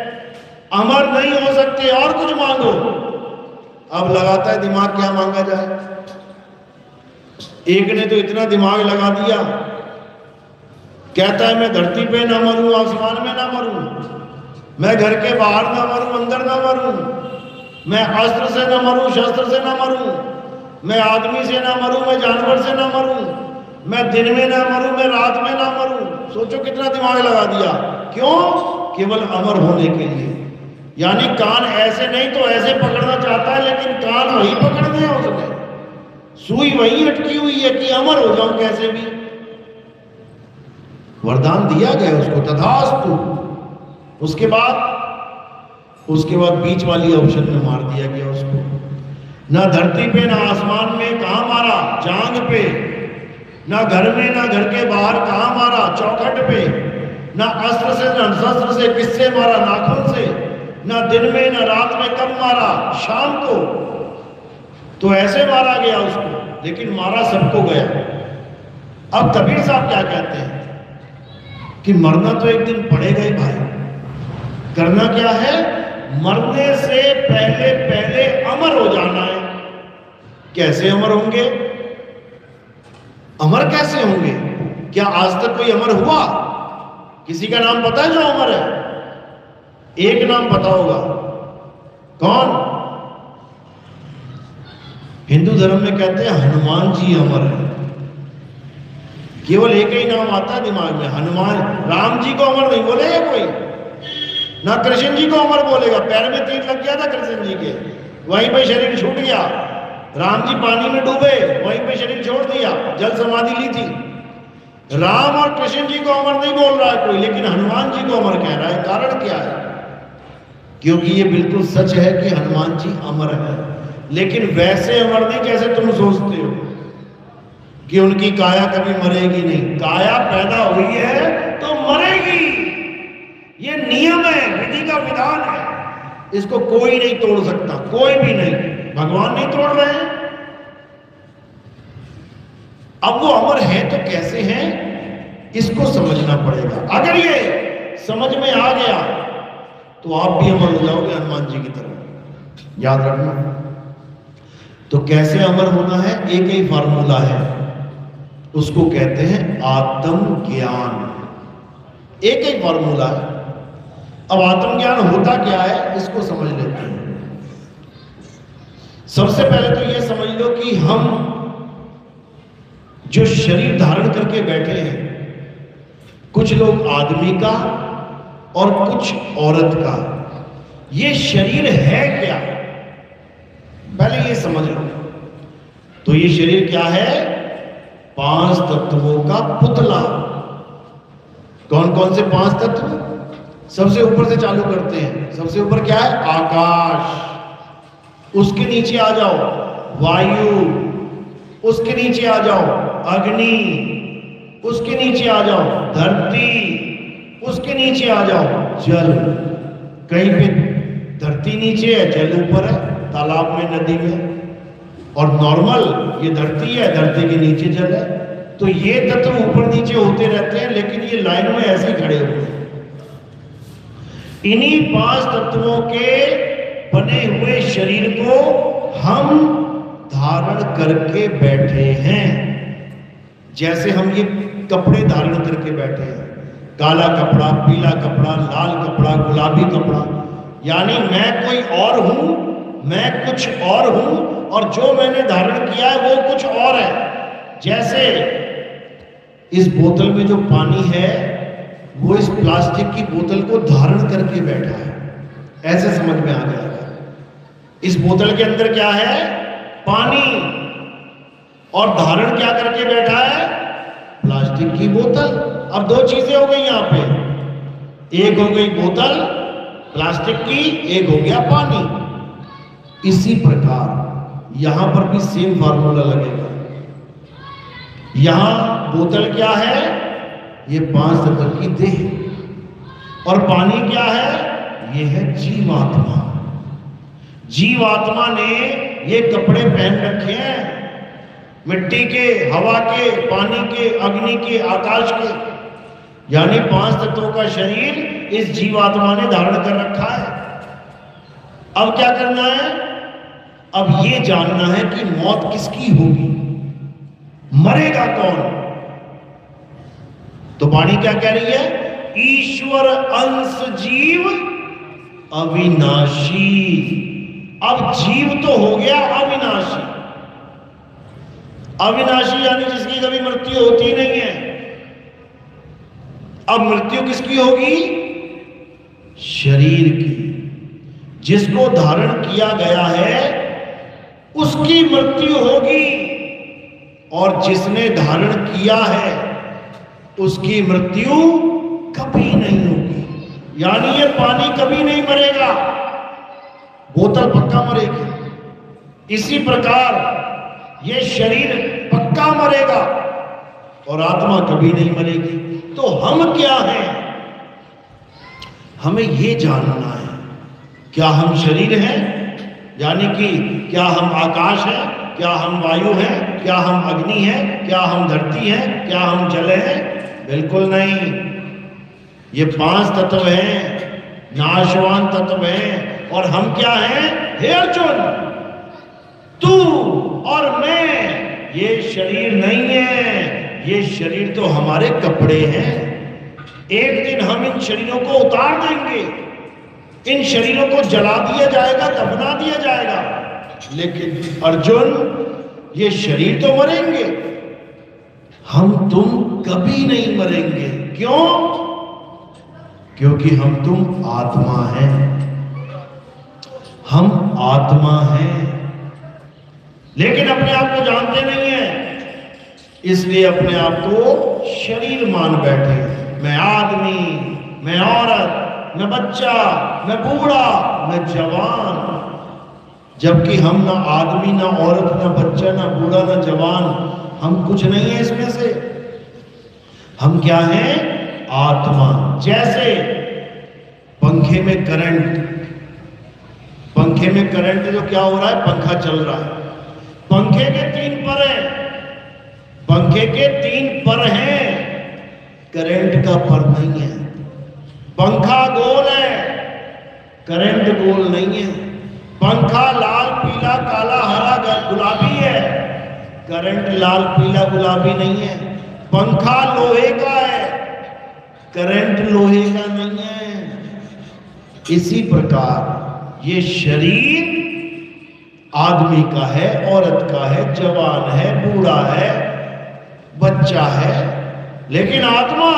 [SPEAKER 1] अमर नहीं हो सकते। और कुछ मांगो। अब लगाता है दिमाग, क्या मांगा जाए। एक ने तो इतना दिमाग लगा दिया, कहता है मैं धरती पे ना मरूं, आसमान में ना मरूं, मैं घर के बाहर ना मरूं, अंदर ना मरूं, मैं अस्त्र से ना मरूं, शस्त्र से ना मरूं, मैं आदमी से ना मरूं, मैं जानवर से ना मरूं, मैं दिन में ना मरूं, मैं रात में ना मरूं। सोचो कितना दिमाग लगा दिया। क्यों? केवल अमर होने के लिए। यानी कान ऐसे नहीं तो ऐसे पकड़ना चाहता है, लेकिन कान वही पकड़ने हैं उसने, सुई वही अटकी हुई है कि अमर हो जाऊं कैसे भी। वरदान दिया गया उसको, तथास्तु। उसके बाद बीच वाली ऑप्शन में मार दिया गया उसको। ना धरती पे ना आसमान में, कहां मारा? जांग पे। ना घर में ना घर के बाहर, कहां मारा? चौखट पे। ना अस्त्र से ना शस्त्र से, किससे मारा? नाखून से। ना दिन में ना रात में, कब मारा? शाम को। तो ऐसे मारा गया उसको, लेकिन मारा सबको गया। अब कबीर साहब क्या कहते हैं कि मरना तो एक दिन पड़ेगा ही भाई। करना क्या है? मरने से पहले पहले अमर हो जाना है। कैसे अमर होंगे? अमर कैसे होंगे? क्या आज तक कोई अमर हुआ? किसी का नाम पता है जो अमर है? एक नाम पता होगा। कौन? हिंदू धर्म में कहते हैं हनुमान जी अमर है। केवल एक ही नाम आता है दिमाग में, हनुमान। राम जी को अमर नहीं बोलेगा कोई, ना कृष्ण जी को अमर बोलेगा। पैर में तीर लग गया था कृष्ण जी के, वहीं पे शरीर छूट गया। राम जी पानी में डूबे, वहीं पे शरीर छोड़ दिया, जल समाधि ली थी। राम और कृष्ण जी को अमर नहीं बोल रहा है कोई, लेकिन हनुमान जी को अमर कह रहा है। कारण क्या है? क्योंकि ये बिल्कुल सच है कि हनुमान जी अमर है, लेकिन वैसे अमर नहीं जैसे तुम सोचते हो कि उनकी काया कभी मरेगी नहीं। काया पैदा हुई है तो मरेगी, ये नियम है, विधि का विधान है। इसको कोई नहीं तोड़ सकता, कोई भी नहीं। भगवान नहीं तोड़ रहे हैं। अब वो अमर है तो कैसे हैं, इसको समझना पड़ेगा। अगर ये समझ में आ गया तो आप भी अमर हो जाओगे हनुमान जी की तरह। याद रखना। तो कैसे अमर होना है? एक ही फार्मूला है, उसको कहते हैं आत्मज्ञान। एक ही फार्मूला है। अब आत्मज्ञान होता क्या है, इसको समझ लेते हैं। सबसे पहले तो यह समझ लो कि हम जो शरीर धारण करके बैठे हैं, कुछ लोग आदमी का और कुछ औरत का। ये शरीर है क्या, पहले ये समझ लो। तो ये शरीर क्या है? 5 तत्वों का पुतला। कौन कौन से 5 तत्व? सबसे ऊपर से चालू करते हैं। सबसे ऊपर क्या है? आकाश। उसके नीचे आ जाओ वायु, उसके नीचे आ जाओ अग्नि, उसके नीचे आ जाओ धरती, उसके नीचे आ जाओ जल। कहीं पे धरती नीचे है, जल ऊपर है, तालाब में, नदी में। और नॉर्मल ये धरती है, धरती के नीचे जल है। तो ये तत्व ऊपर नीचे होते रहते हैं, लेकिन ये लाइन में ऐसे ही खड़े हुए हैं। इन्हीं 5 तत्वों के बने हुए शरीर को हम धारण करके बैठे हैं। जैसे हम ये कपड़े धारण करके बैठे हैं, काला कपड़ा, पीला कपड़ा, लाल कपड़ा, गुलाबी कपड़ा। यानी मैं कोई और हूं, मैं कुछ और हूं, और जो मैंने धारण किया है वो कुछ और है। जैसे इस बोतल में जो पानी है वो इस प्लास्टिक की बोतल को धारण करके बैठा है, ऐसे समझ में आ जाएगा। इस बोतल के अंदर क्या है? पानी। और धारण क्या करके बैठा है? प्लास्टिक की बोतल। अब 2 चीजें हो गई यहां पे, एक हो गई बोतल प्लास्टिक की, एक हो गया पानी। इसी प्रकार यहां पर भी सेम फार्मूला लगेगा। यहां बोतल क्या है? ये 5 तत्व की देह। और पानी क्या है? ये है जीवात्मा। जीवात्मा ने ये कपड़े पहन रखे हैं, मिट्टी के, हवा के, पानी के, अग्नि के, आकाश के। यानी 5 तत्वों का शरीर इस जीवात्मा ने धारण कर रखा है। अब क्या करना है? अब ये जानना है कि मौत किसकी होगी, मरेगा कौन। तो वाणी क्या कह रही है? ईश्वर अंश जीव अविनाशी। अब जीव तो हो गया अविनाशी। अविनाशी यानी जिसकी कभी मृत्यु होती नहीं है। अब मृत्यु किसकी होगी? शरीर की। जिसको धारण किया गया है उसकी मृत्यु होगी, और जिसने धारण किया है उसकी मृत्यु कभी नहीं होगी। यानी ये पानी कभी नहीं मरेगा, बोतल पक्का मरेगी। इसी प्रकार ये शरीर पक्का मरेगा और आत्मा कभी नहीं मरेगी। तो हम क्या हैं? हमें ये जानना है, क्या हम शरीर हैं? यानी कि क्या हम आकाश हैं? क्या हम वायु हैं? क्या हम अग्नि हैं? क्या हम धरती हैं? क्या हम जल हैं? बिल्कुल नहीं। ये 5 तत्व हैं, नाशवान तत्व हैं। और हम क्या हैं? हे अर्जुन, तू और मैं ये शरीर नहीं है। ये शरीर तो हमारे कपड़े हैं। एक दिन हम इन शरीरों को उतार देंगे, इन शरीरों को जला दिया जाएगा, दफना दिया जाएगा। लेकिन अर्जुन, ये शरीर तो मरेंगे, हम तुम कभी नहीं मरेंगे। क्यों? क्योंकि हम तुम आत्मा हैं, हम आत्मा हैं। लेकिन अपने आप को जानते नहीं हैं, इसलिए अपने आप को शरीर मान बैठे। मैं आदमी, मैं औरत, मैं बच्चा, मैं बूढ़ा, मैं जवान। जबकि हम ना आदमी, ना औरत, ना बच्चा, ना बूढ़ा, ना जवान, हम कुछ नहीं है इसमें से। हम क्या हैं? आत्मा। जैसे पंखे में करंट, पंखे में करंट जो क्या हो रहा है, पंखा चल रहा है। पंखे के 3 पर हैं, पंखे के 3 पर हैं, करंट का पर नहीं है। पंखा गोल है, करंट गोल नहीं है। पंखा लाल पीला काला हरा गुलाबी है, करंट लाल पीला गुलाबी नहीं है। पंखा लोहे का है, करंट लोहे का नहीं है। इसी प्रकार ये शरीर आदमी का है, औरत का है, जवान है, बूढ़ा है, बच्चा है। लेकिन आत्मा,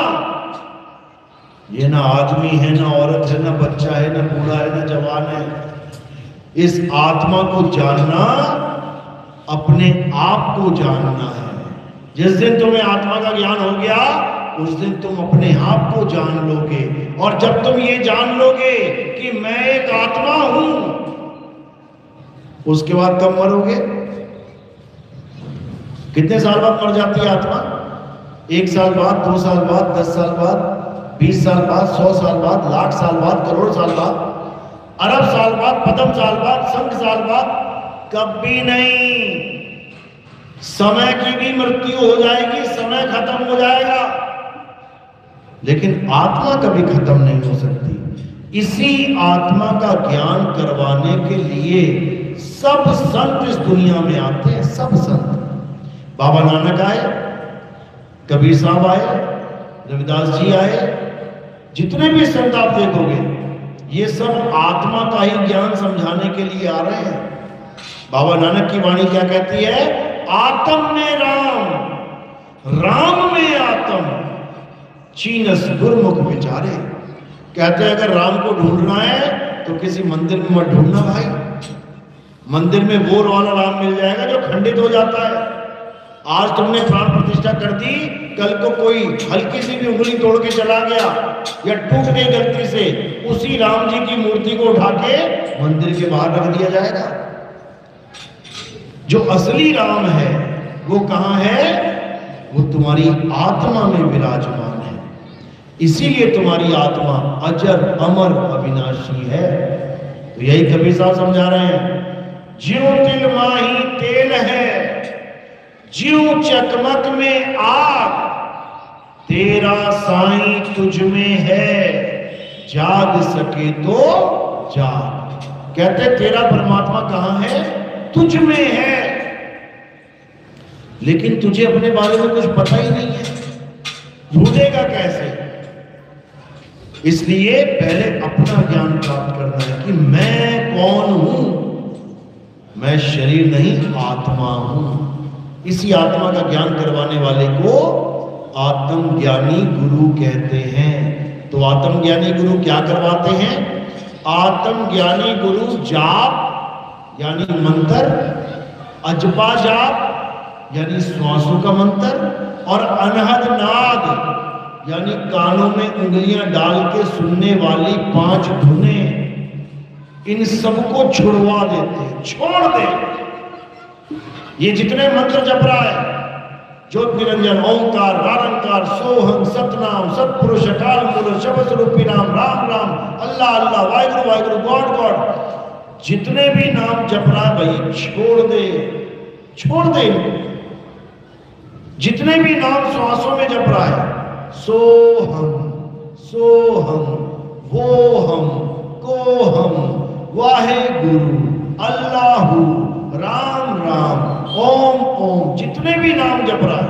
[SPEAKER 1] ये ना आदमी है, ना औरत है, ना बच्चा है, ना बूढ़ा है, ना जवान है। इस आत्मा को जानना अपने आप को जानना है। जिस दिन तुम्हें आत्मा का ज्ञान हो गया, उस दिन तुम अपने आप को जान लोगे। और जब तुम ये जान लोगे कि मैं एक आत्मा हूं, उसके बाद कब मरोगे? कितने साल बाद मर जाती है आत्मा? 1 साल बाद, 2 साल बाद, 10 साल बाद, 20 साल बाद, 100 साल बाद, लाख साल बाद, करोड़ साल बाद, अरब साल बाद, पदम साल बाद, संख साल बाद? कभी नहीं। समय की भी मृत्यु हो जाएगी, समय खत्म हो जाएगा, लेकिन आत्मा कभी खत्म नहीं हो सकती। इसी आत्मा का ज्ञान करवाने के लिए सब संत इस दुनिया में आते हैं। सब संत, बाबा नानक आए, कबीर साहब आए, रविदास जी आए, जितने भी संत आप देखोगे, ये सब आत्मा का ही ज्ञान समझाने के लिए आ रहे हैं। बाबा नानक की वाणी क्या कहती है? आत्म में राम, राम में आत्म, चीनस गुरमुख विचारे। कहते हैं अगर राम को ढूंढना है तो किसी मंदिर में मत ढूंढना भाई। मंदिर में वो वाला राम मिल जाएगा जो खंडित हो जाता है। आज तुमने प्राण प्रतिष्ठा कर दी, कल को कोई हल्की सी भी उंगली तोड़ के चला गया या टूट गई गलती से, उसी राम जी की मूर्ति को उठा के मंदिर के बाहर रख दिया जाएगा। जो असली राम है वो कहां है? वो तुम्हारी आत्मा में विराजमान है। इसीलिए तुम्हारी आत्मा अजर अमर अविनाशी है। तो यही कबीर साहब समझा रहे हैं, ज्यों तिल माही तेल है, ज्यों चकमक में आग, तेरा साईं तुझ में है, जाग सके तो जाग। कहते तेरा परमात्मा कहां है? तुझ में है, लेकिन तुझे अपने बारे में कुछ पता ही नहीं है, ढूंढेगा कैसे? इसलिए पहले अपना ज्ञान प्राप्त करना है कि मैं कौन हूं। मैं शरीर नहीं, आत्मा हूं। इसी आत्मा का ज्ञान करवाने वाले को आत्मज्ञानी गुरु कहते हैं। तो आत्मज्ञानी गुरु क्या करवाते हैं? आत्मज्ञानी गुरु जाप यानी मंत्र, अजपा जाप यानी श्वासों का मंत्र, और अनहद नाद यानी कानों में उंगलियां डाल के सुनने वाली 5 धुनें, इन सबको छुड़वा देते, छोड़ दे। ये जितने मंत्र जप रहा है, ज्योत निरंजन ओंकार रारंकार सोहम सतनाम सतपुरुष अकाल मूल शब्द स्वरूपी नाम राम राम अल्लाह अल्लाह वाहिगुरु वाहिगुरु गॉड गॉड, जितने भी नाम जप रहा है भाई छोड़ दे, छोड़ दे इनको। जितने भी नाम श्वासों में जप रहा है, सोहम, वो हम, को हम, वाहे गुरु, अल्लाहू, राम राम, ओम ओम, जितने भी नाम जप रहा है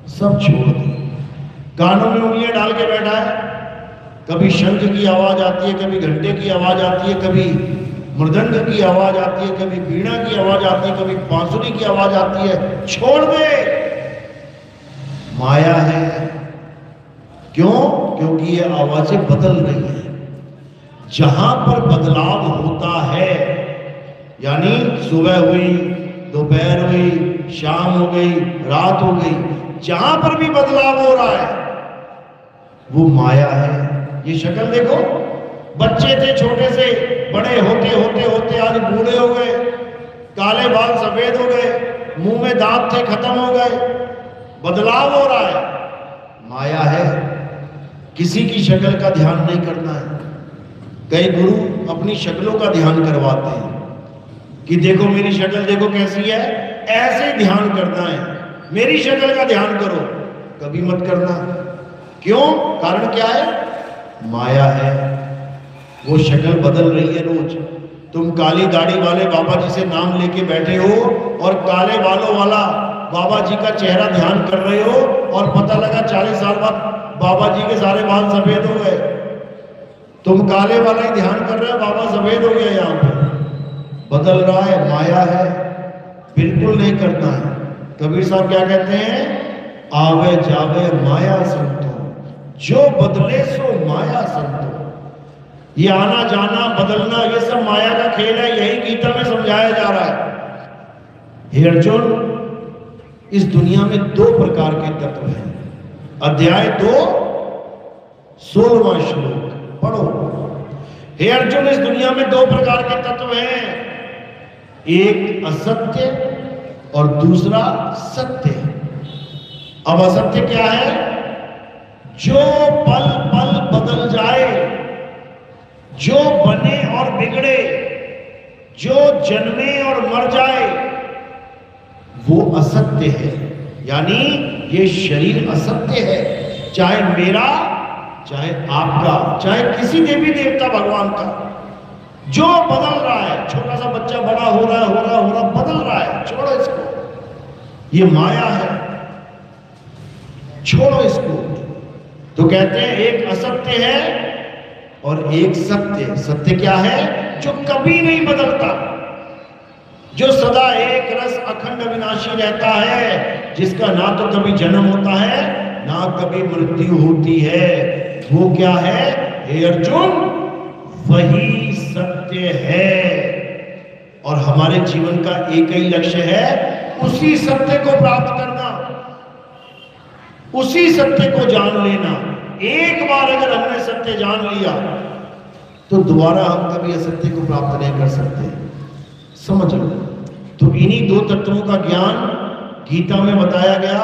[SPEAKER 1] सब छोड़ दे। कानों में उंगलियां डाल के बैठा है, कभी शंख की आवाज आती है, कभी घंटे की आवाज आती है, कभी मृदंग की आवाज आती है, कभी वीणा की आवाज आती है, कभी बांसुरी की आवाज आती है, छोड़ दे। माया है। क्यों? क्योंकि ये आवाजें बदल रही है। जहां पर बदलाव होता है, यानी सुबह हुई, दोपहर हुई, शाम हो गई, रात हो गई, जहां पर भी बदलाव हो रहा है वो माया है। ये शक्ल देखो, बच्चे थे छोटे से, बड़े होते होते होते आज बूढ़े हो गए, काले बाल सफेद हो गए, मुंह में दांत थे खत्म हो गए, बदलाव हो रहा है। माया है। किसी की शक्ल का ध्यान नहीं करना है। कई गुरु अपनी शक्लों का ध्यान करवाते हैं कि देखो मेरी शक्ल देखो कैसी है, ऐसे ध्यान करना है, मेरी शक्ल का ध्यान करो। कभी मत करना। क्यों? कारण क्या है? माया है। वो शक्ल बदल रही है रोज। तुम काली दाढ़ी वाले बाबा जी से नाम लेके बैठे हो और काले बालों वाला बाबा जी का चेहरा ध्यान कर रहे हो और पता लगा 40 साल बाद बाबा जी के सारे बाल सफेद हो गए। तुम काले वाला ही ध्यान कर रहे हो, बाबा सफेद हो गया। यहाँ पे बदल रहा है, माया है। बिल्कुल नहीं करना है। कबीर साहब क्या कहते हैं? आवे जावे माया संतो, जो बदले सो माया संतो। ये आना जाना बदलना ये सब माया का खेल है। यही गीता में समझाया जा रहा है। हे अर्जुन, इस दुनिया में दो प्रकार के तत्व हैं। अध्याय 2 16वां श्लोक पढ़ो। हे अर्जुन, इस दुनिया में दो प्रकार के तत्व हैं, एक असत्य और दूसरा सत्य। अब असत्य क्या है? जो पल पल बदल जाए, जो बने और बिगड़े, जो जन्मे और मर जाए, वो असत्य है। यानी ये शरीर असत्य है, चाहे मेरा, चाहे आपका, चाहे किसी देवी देवता भगवान का। जो बदल रहा है, छोटा सा बच्चा बड़ा हो रहा है, बदल रहा है, छोड़ो इसको। ये माया है, छोड़ो इसको। तो कहते हैं एक असत्य है और एक सत्य। सत्य क्या है? जो कभी नहीं बदलता, जो सदा एक रस अखंड अविनाशी रहता है, जिसका ना तो कभी जन्म होता है ना कभी मृत्यु होती है। वो क्या है? हे अर्जुन, वही सत्य है। और हमारे जीवन का एक ही लक्ष्य है, उसी सत्य को प्राप्त करना, उसी सत्य को जान लेना। एक बार अगर हमने सत्य जान लिया तो दोबारा हम कभी असत्य को प्राप्त नहीं कर सकते। समझ लो। तो इन्हीं दो तत्वों का ज्ञान गीता में बताया गया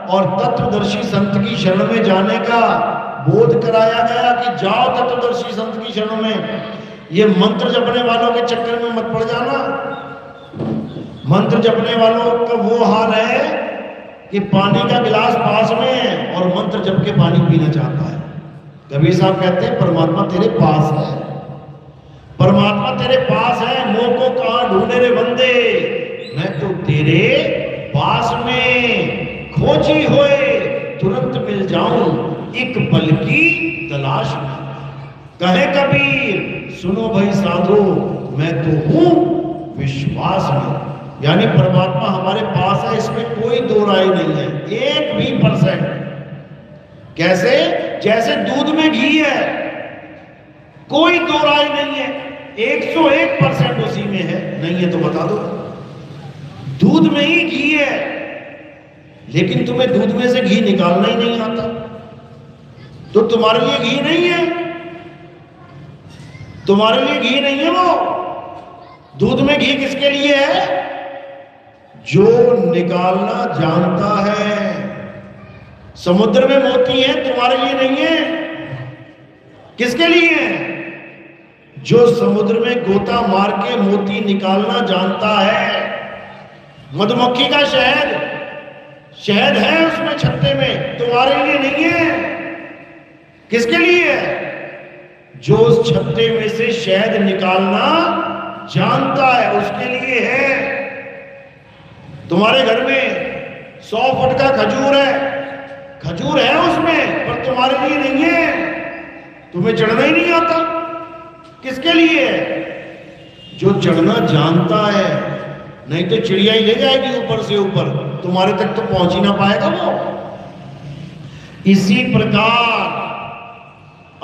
[SPEAKER 1] और तत्वदर्शी संत की शरण में जाने का बोध कराया गया कि जाओ तत्वदर्शी संत की शरण में। ये मंत्र जपने वालों के चक्कर में मत पड़ जाना। मंत्र जपने वालों का वो हाल है कि पानी का गिलास पास में है और मंत्र जप के पानी पीना चाहता है। कबीर साहब कहते हैं परमात्मा तेरे पास है, परमात्मा तेरे पास है। मोह को कहां ढूंढे रे बंदे, मैं तो तेरे पास में खोजी होए तुरंत मिल जाऊं, एक पल की तलाश में। कहे कबीर सुनो भाई साधो, मैं तो हूं विश्वास में। यानी परमात्मा हमारे पास है, इसमें कोई दो राय नहीं है, 1% भी। कैसे? जैसे दूध में घी है, कोई दो राय नहीं है, 101% उसी में है। नहीं है तो बता दो। दूध में ही घी है, लेकिन तुम्हें दूध में से घी निकालना ही नहीं आता, तो तुम्हारे लिए घी नहीं है, तुम्हारे लिए घी नहीं है वो। दूध में घी किसके लिए है? जो निकालना जानता है। समुद्र में मोती है, तुम्हारे लिए नहीं है। किसके लिए है? जो समुद्र में गोता मार के मोती निकालना जानता है। मधुमक्खी का शहद शहद है उसमें छत्ते में, तुम्हारे लिए नहीं है। किसके लिए है? जो उस छत्ते में से शहद निकालना जानता है, उसके लिए है। तुम्हारे घर में 100 फुट का खजूर है उसमें, पर तुम्हारे लिए नहीं है। तुम्हें चढ़ना ही नहीं आता। किसके लिए है? जो चढ़ना जानता है। नहीं तो चिड़िया ही ले जाएगी ऊपर से ऊपर, तुम्हारे तक तो पहुंच ही ना पाएगा वो। इसी प्रकार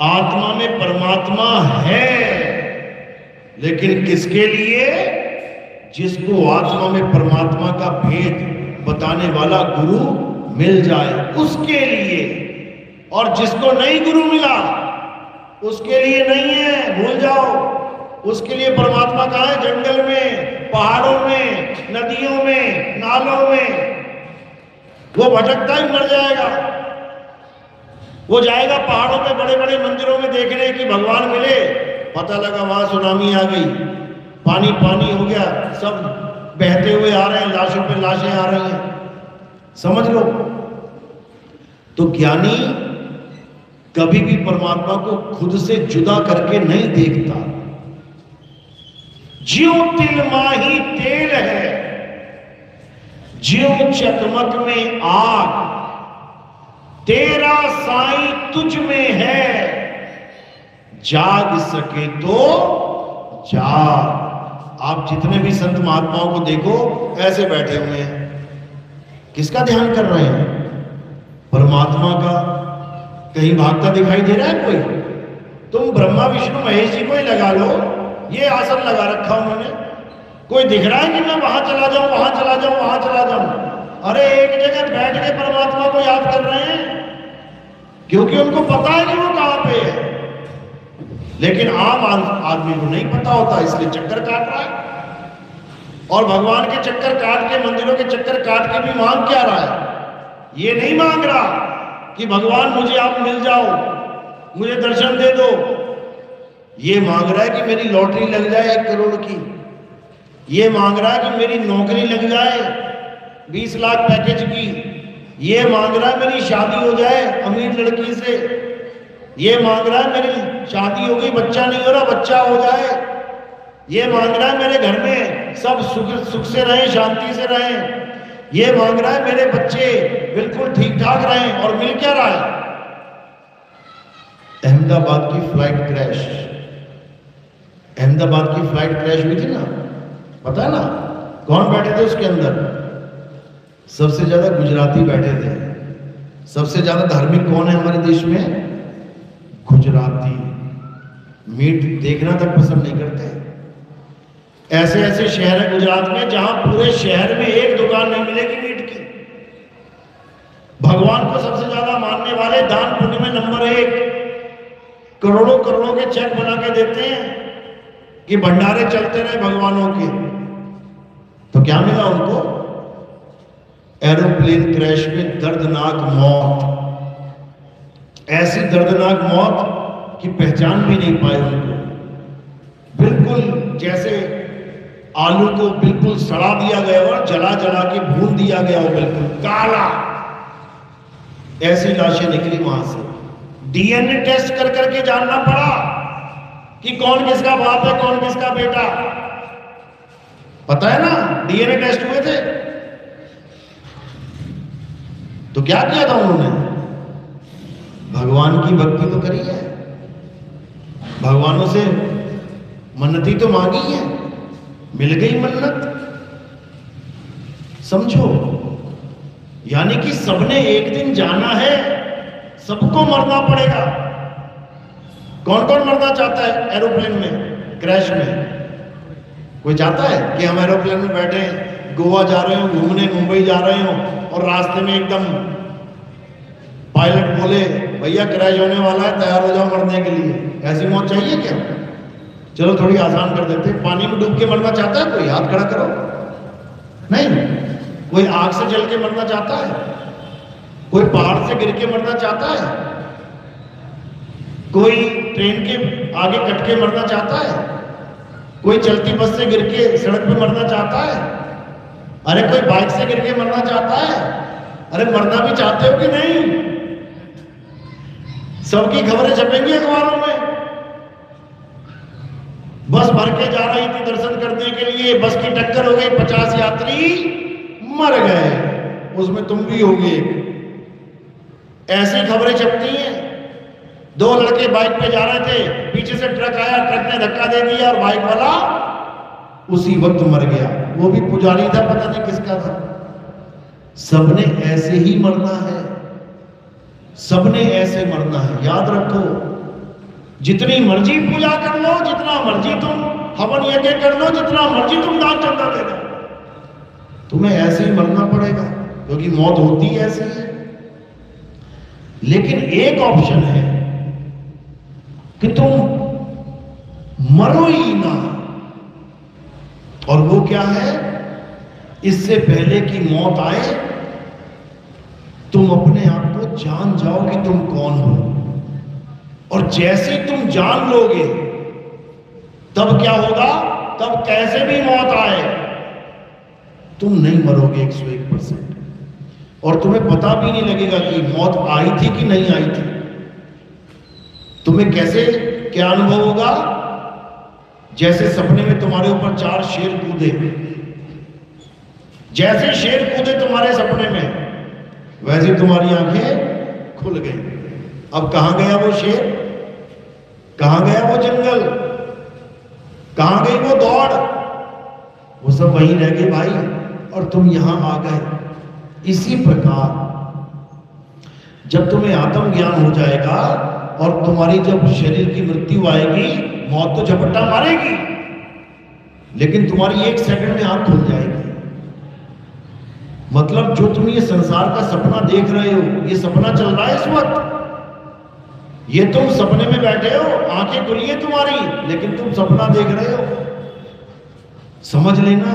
[SPEAKER 1] आत्मा में परमात्मा है, लेकिन किसके लिए? जिसको आत्मा में परमात्मा का भेद बताने वाला गुरु मिल जाए, उसके लिए। और जिसको नहीं गुरु मिला, उसके लिए नहीं है, भूल जाओ। उसके लिए परमात्मा कहाँ है? जंगल में, पहाड़ों में, नदियों में, नालों में। वो भटकता ही मर जाएगा। वो जाएगा पहाड़ों पे बड़े बड़े मंदिरों में देखने कि भगवान मिले, पता लगा वहां सुनामी आ गई, पानी पानी हो गया, सब बहते हुए आ रहे हैं, लाशों पे लाशें आ रही हैं। समझ लो। तो ज्ञानी कभी भी परमात्मा को खुद से जुदा करके नहीं देखता। ज्यों तिल माही तेल है, ज्यों चकमक में आग, तेरा साईं तुझ में है, जाग सके तो जाग। आप जितने भी संत महात्माओं को देखो ऐसे बैठे हुए हैं, किसका ध्यान कर रहे हैं? परमात्मा का। कहीं भागता दिखाई दे रहा है कोई? तुम ब्रह्मा विष्णु महेश जी को ही लगा लो, ये आसन लगा रखा उन्होंने। कोई दिख रहा है कि मैं वहां चला जाऊं, वहां चला जाऊं, वहां चला जाऊं? अरे एक जगह बैठ के परमात्मा को याद कर रहे हैं, क्योंकि उनको पता है कि वो कहां पे है। लेकिन आम आदमी को नहीं पता होता, इसलिए चक्कर काट रहा है। और भगवान के चक्कर काट के, मंदिरों के चक्कर काट के भी मांग क्या रहा है? ये नहीं मांग रहा कि भगवान मुझे आप मिल जाओ, मुझे दर्शन दे दो। ये मांग रहा है कि मेरी लॉटरी लग जाए 1 करोड़ की। ये मांग रहा है कि मेरी नौकरी लग जाए 20 लाख पैकेज की। ये मांग रहा है मेरी शादी हो जाए अमीर लड़की से। ये मांग रहा है मेरी शादी हो गई, बच्चा नहीं हो रहा, बच्चा हो जाए। ये मांग रहा है मेरे घर में सब सुख से रहें, शांति से रहें। ये मांग रहा है मेरे बच्चे बिल्कुल ठीक ठाक रहें। और मिल क्या रहा है? अहमदाबाद की फ्लाइट क्रैश। अहमदाबाद की फ्लाइट क्रैश हुई थी ना, पता है ना? कौन बैठे थे उसके अंदर? सबसे ज्यादा गुजराती बैठे थे। सबसे ज्यादा धार्मिक कौन है हमारे देश में? गुजराती। मीट देखना तक पसंद नहीं करते। ऐसे ऐसे शहर है गुजरात में जहां पूरे शहर में एक दुकान नहीं मिलेगी मीट की। भगवान को सबसे ज्यादा मानने वाले दान पुण्य में नंबर 1, करोड़ों करोड़ों के चेक बना के देते हैं कि भंडारे चलते रहे भगवानों के। तो क्या मिला उनको? एरोप्लेन क्रैश में दर्दनाक मौत। ऐसी दर्दनाक मौत कि पहचान भी नहीं पाए उनको। बिल्कुल जैसे आलू को बिल्कुल सड़ा दिया गया और जला जला के भून दिया गया हो, बिल्कुल काला। ऐसी लाशें निकली वहां से। डीएनए टेस्ट कर करके जानना पड़ा कि कौन किसका बाप है, कौन किसका बेटा। पता है ना, डीएनए टेस्ट हुए थे। तो क्या किया था उन्होंने? भगवान की भक्ति तो करी है, भगवानों से मन्नती तो मांगी है, मिल गई मन्नत। समझो, यानी कि सबने एक दिन जाना है, सबको मरना पड़ेगा। कौन कौन मरना चाहता है एरोप्लेन में क्रैश में? कोई चाहता है कि हम एरोप्लेन में बैठे गोवा जा रहे हो घूमने, मुंबई जा रहे हो और रास्ते में एकदम पायलट बोले भैया क्रैश होने वाला है, तैयार हो जाओ मरने के लिए? ऐसी मौत चाहिए क्या? चलो थोड़ी आसान कर देते। पानी में डूब के मरना चाहता है कोई? हाथ खड़ा करो। नहीं। कोई आग से जल के मरना चाहता है? कोई पहाड़ से गिर के मरना चाहता है? कोई ट्रेन के आगे कट के मरना चाहता है? कोई चलती बस से गिर के सड़क पे मरना चाहता है? अरे कोई बाइक से गिर के मरना चाहता है? अरे मरना भी चाहते हो कि नहीं? सबकी खबरें छपेंगी अखबारों में। बस भर के जा रही थी दर्शन करने के लिए, बस की टक्कर हो गई, 50 यात्री मर गए, उसमें तुम भी होगे। ऐसी खबरें छपती हैं। 2 लड़के बाइक पे जा रहे थे, पीछे से ट्रक आया, ट्रक ने धक्का दे दिया और बाइक वाला उसी वक्त मर गया। वो भी पुजारी था, पता नहीं किसका था। सबने ऐसे ही मरना है, सबने ऐसे मरना है। याद रखो, जितनी मर्जी पूजा कर लो, जितना मर्जी तुम हवन यज्ञ कर लो, जितना मर्जी तुम दान चंदा दे दो, तुम्हें ऐसे ही मरना पड़ेगा, क्योंकि मौत होती है ऐसी है। लेकिन एक ऑप्शन है कि तुम मरो ही ना, और वो क्या है? इससे पहले कि मौत आए तुम अपने आप को जान जाओ कि तुम कौन हो। और जैसे तुम जान लोगे तब क्या होगा? तब कैसे भी मौत आए तुम नहीं मरोगे 101%, और तुम्हें पता भी नहीं लगेगा कि मौत आई थी कि नहीं आई थी। तुम्हें कैसे क्या अनुभव होगा? जैसे सपने में तुम्हारे ऊपर 4 शेर कूदे, जैसे शेर कूदे तुम्हारे सपने में, वैसे तुम्हारी आंखें खुल गई। अब कहां गया वो शेर? कहां गया वो जंगल? कहां गई वो दौड़? वो सब वहीं रह गए भाई, और तुम यहां आ गए। इसी प्रकार जब तुम्हें आत्मज्ञान हो जाएगा और तुम्हारी जब शरीर की मृत्यु आएगी, मौत तो झपट्टा मारेगी, लेकिन तुम्हारी 1 सेकंड में आंख खुल जाएगी। मतलब जो तुम ये संसार का सपना देख रहे हो, ये सपना चल रहा है इस वक्त। ये तुम सपने में बैठे हो, आंखें खुली है तुम्हारी, लेकिन तुम सपना देख रहे हो, समझ लेना।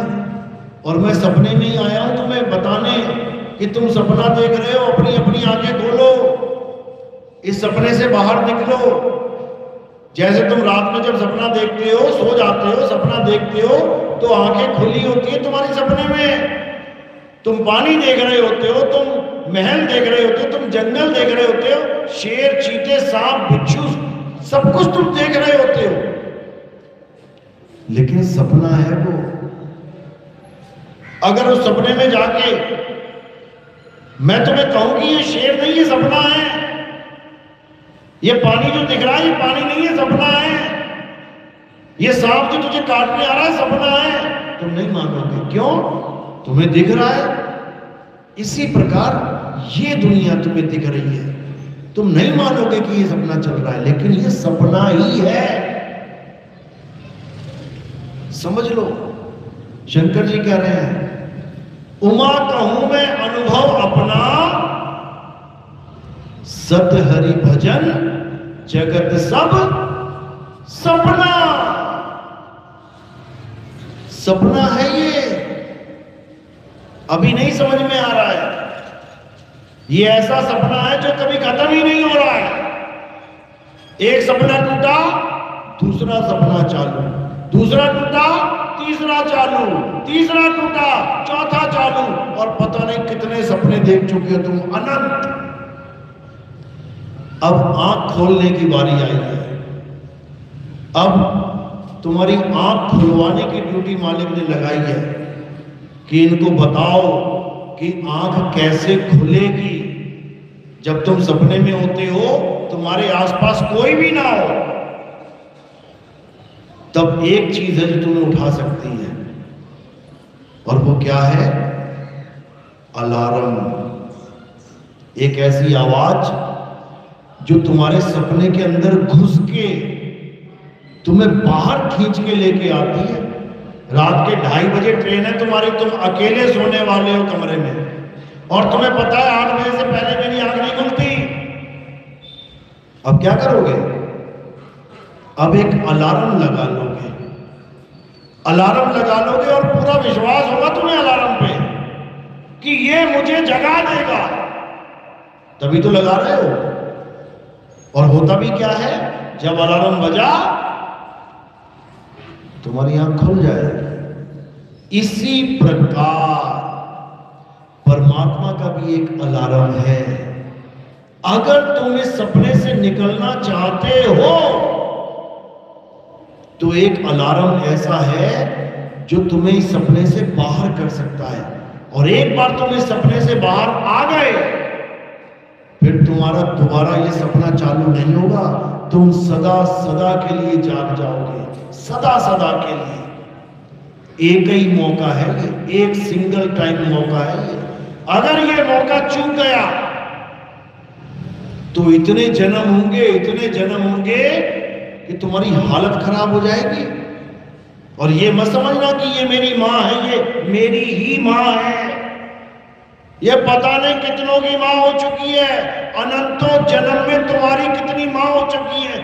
[SPEAKER 1] और मैं सपने में ही आया हूं तुम्हें बताने कि तुम सपना देख रहे हो। अपनी अपनी आंखें खोलो, इस सपने से बाहर निकलो। जैसे तुम रात में जब सपना देखते हो, सो जाते हो, सपना देखते हो, तो आंखें खुली होती है तुम्हारी सपने में। तुम पानी देख रहे होते हो, तुम महल देख रहे होते हो, तुम जंगल देख रहे होते हो, शेर, चीते, सांप, बिच्छू, सब कुछ तुम देख रहे होते हो, लेकिन सपना है वो। अगर उस सपने में जाके मैं तुम्हें कहूं कि ये शेर नहीं, ये सपना है, ये पानी जो दिख रहा है ये पानी नहीं है, सपना है, ये सांप जो तुझे काटने आ रहा है सपना है, तुम नहीं मानोगे। क्यों? तुम्हें दिख रहा है। इसी प्रकार ये दुनिया तुम्हें दिख रही है, तुम नहीं मानोगे कि ये सपना चल रहा है, लेकिन ये सपना ही है। समझ लो, शंकर जी कह रहे हैं, उमा कहूं मैं अनुभव अपना, सत हरि भजन जगत सब सपना। सपना है ये, अभी नहीं समझ में आ रहा है। ये ऐसा सपना है जो कभी खत्म ही नहीं हो रहा है। एक सपना टूटा, दूसरा सपना चालू, दूसरा टूटा, तीसरा चालू, तीसरा टूटा, चौथा चालू, और पता नहीं कितने सपने देख चुके हो तुम, अनंत। अब आंख खोलने की बारी आई है। अब तुम्हारी आंख खुलवाने की ड्यूटी मालिक ने लगाई है कि इनको बताओ कि आंख कैसे खुलेगी। जब तुम सपने में होते हो, तुम्हारे आसपास कोई भी ना हो, तब एक चीज है जो तुम्हें उठा सकती है, और वो क्या है? अलार्म। एक ऐसी आवाज जो तुम्हारे सपने के अंदर घुस के तुम्हें बाहर खींच के लेके आती है। रात के 2:30 बजे ट्रेन है तुम्हारी, तुम अकेले सोने वाले हो कमरे में, और तुम्हें पता है 8 बजे से पहले मेरी आंख नहीं खुलती। अब क्या करोगे? अब एक अलार्म लगा लोगे, अलार्म लगा लोगे, और पूरा विश्वास होगा तुम्हें अलार्म पे कि ये मुझे जगा देगा, तभी तो लगा रहे हो। और होता भी क्या है? जब अलार्म बजा तुम्हारी आंख खुल जाएगी। इसी प्रकार परमात्मा का भी एक अलार्म है। अगर तुम इस सपने से निकलना चाहते हो तो एक अलार्म ऐसा है जो तुम्हें इस सपने से बाहर कर सकता है। और एक बार तुम इस सपने से बाहर आ गए, फिर तुम्हारा दोबारा ये सपना चालू नहीं होगा। तुम सदा सदा के लिए जाग जाओगे, सदा सदा के लिए। एक ही मौका है ये, एक सिंगल टाइम मौका है ये। अगर ये मौका चूक गया तो इतने जन्म होंगे कि तुम्हारी हालत खराब हो जाएगी। और ये मत समझना कि ये मेरी माँ है, ये मेरी ही माँ है। ये पता नहीं कितनों की माँ हो चुकी है। अनंतों जन्म में तुम्हारी कितनी माँ हो चुकी है,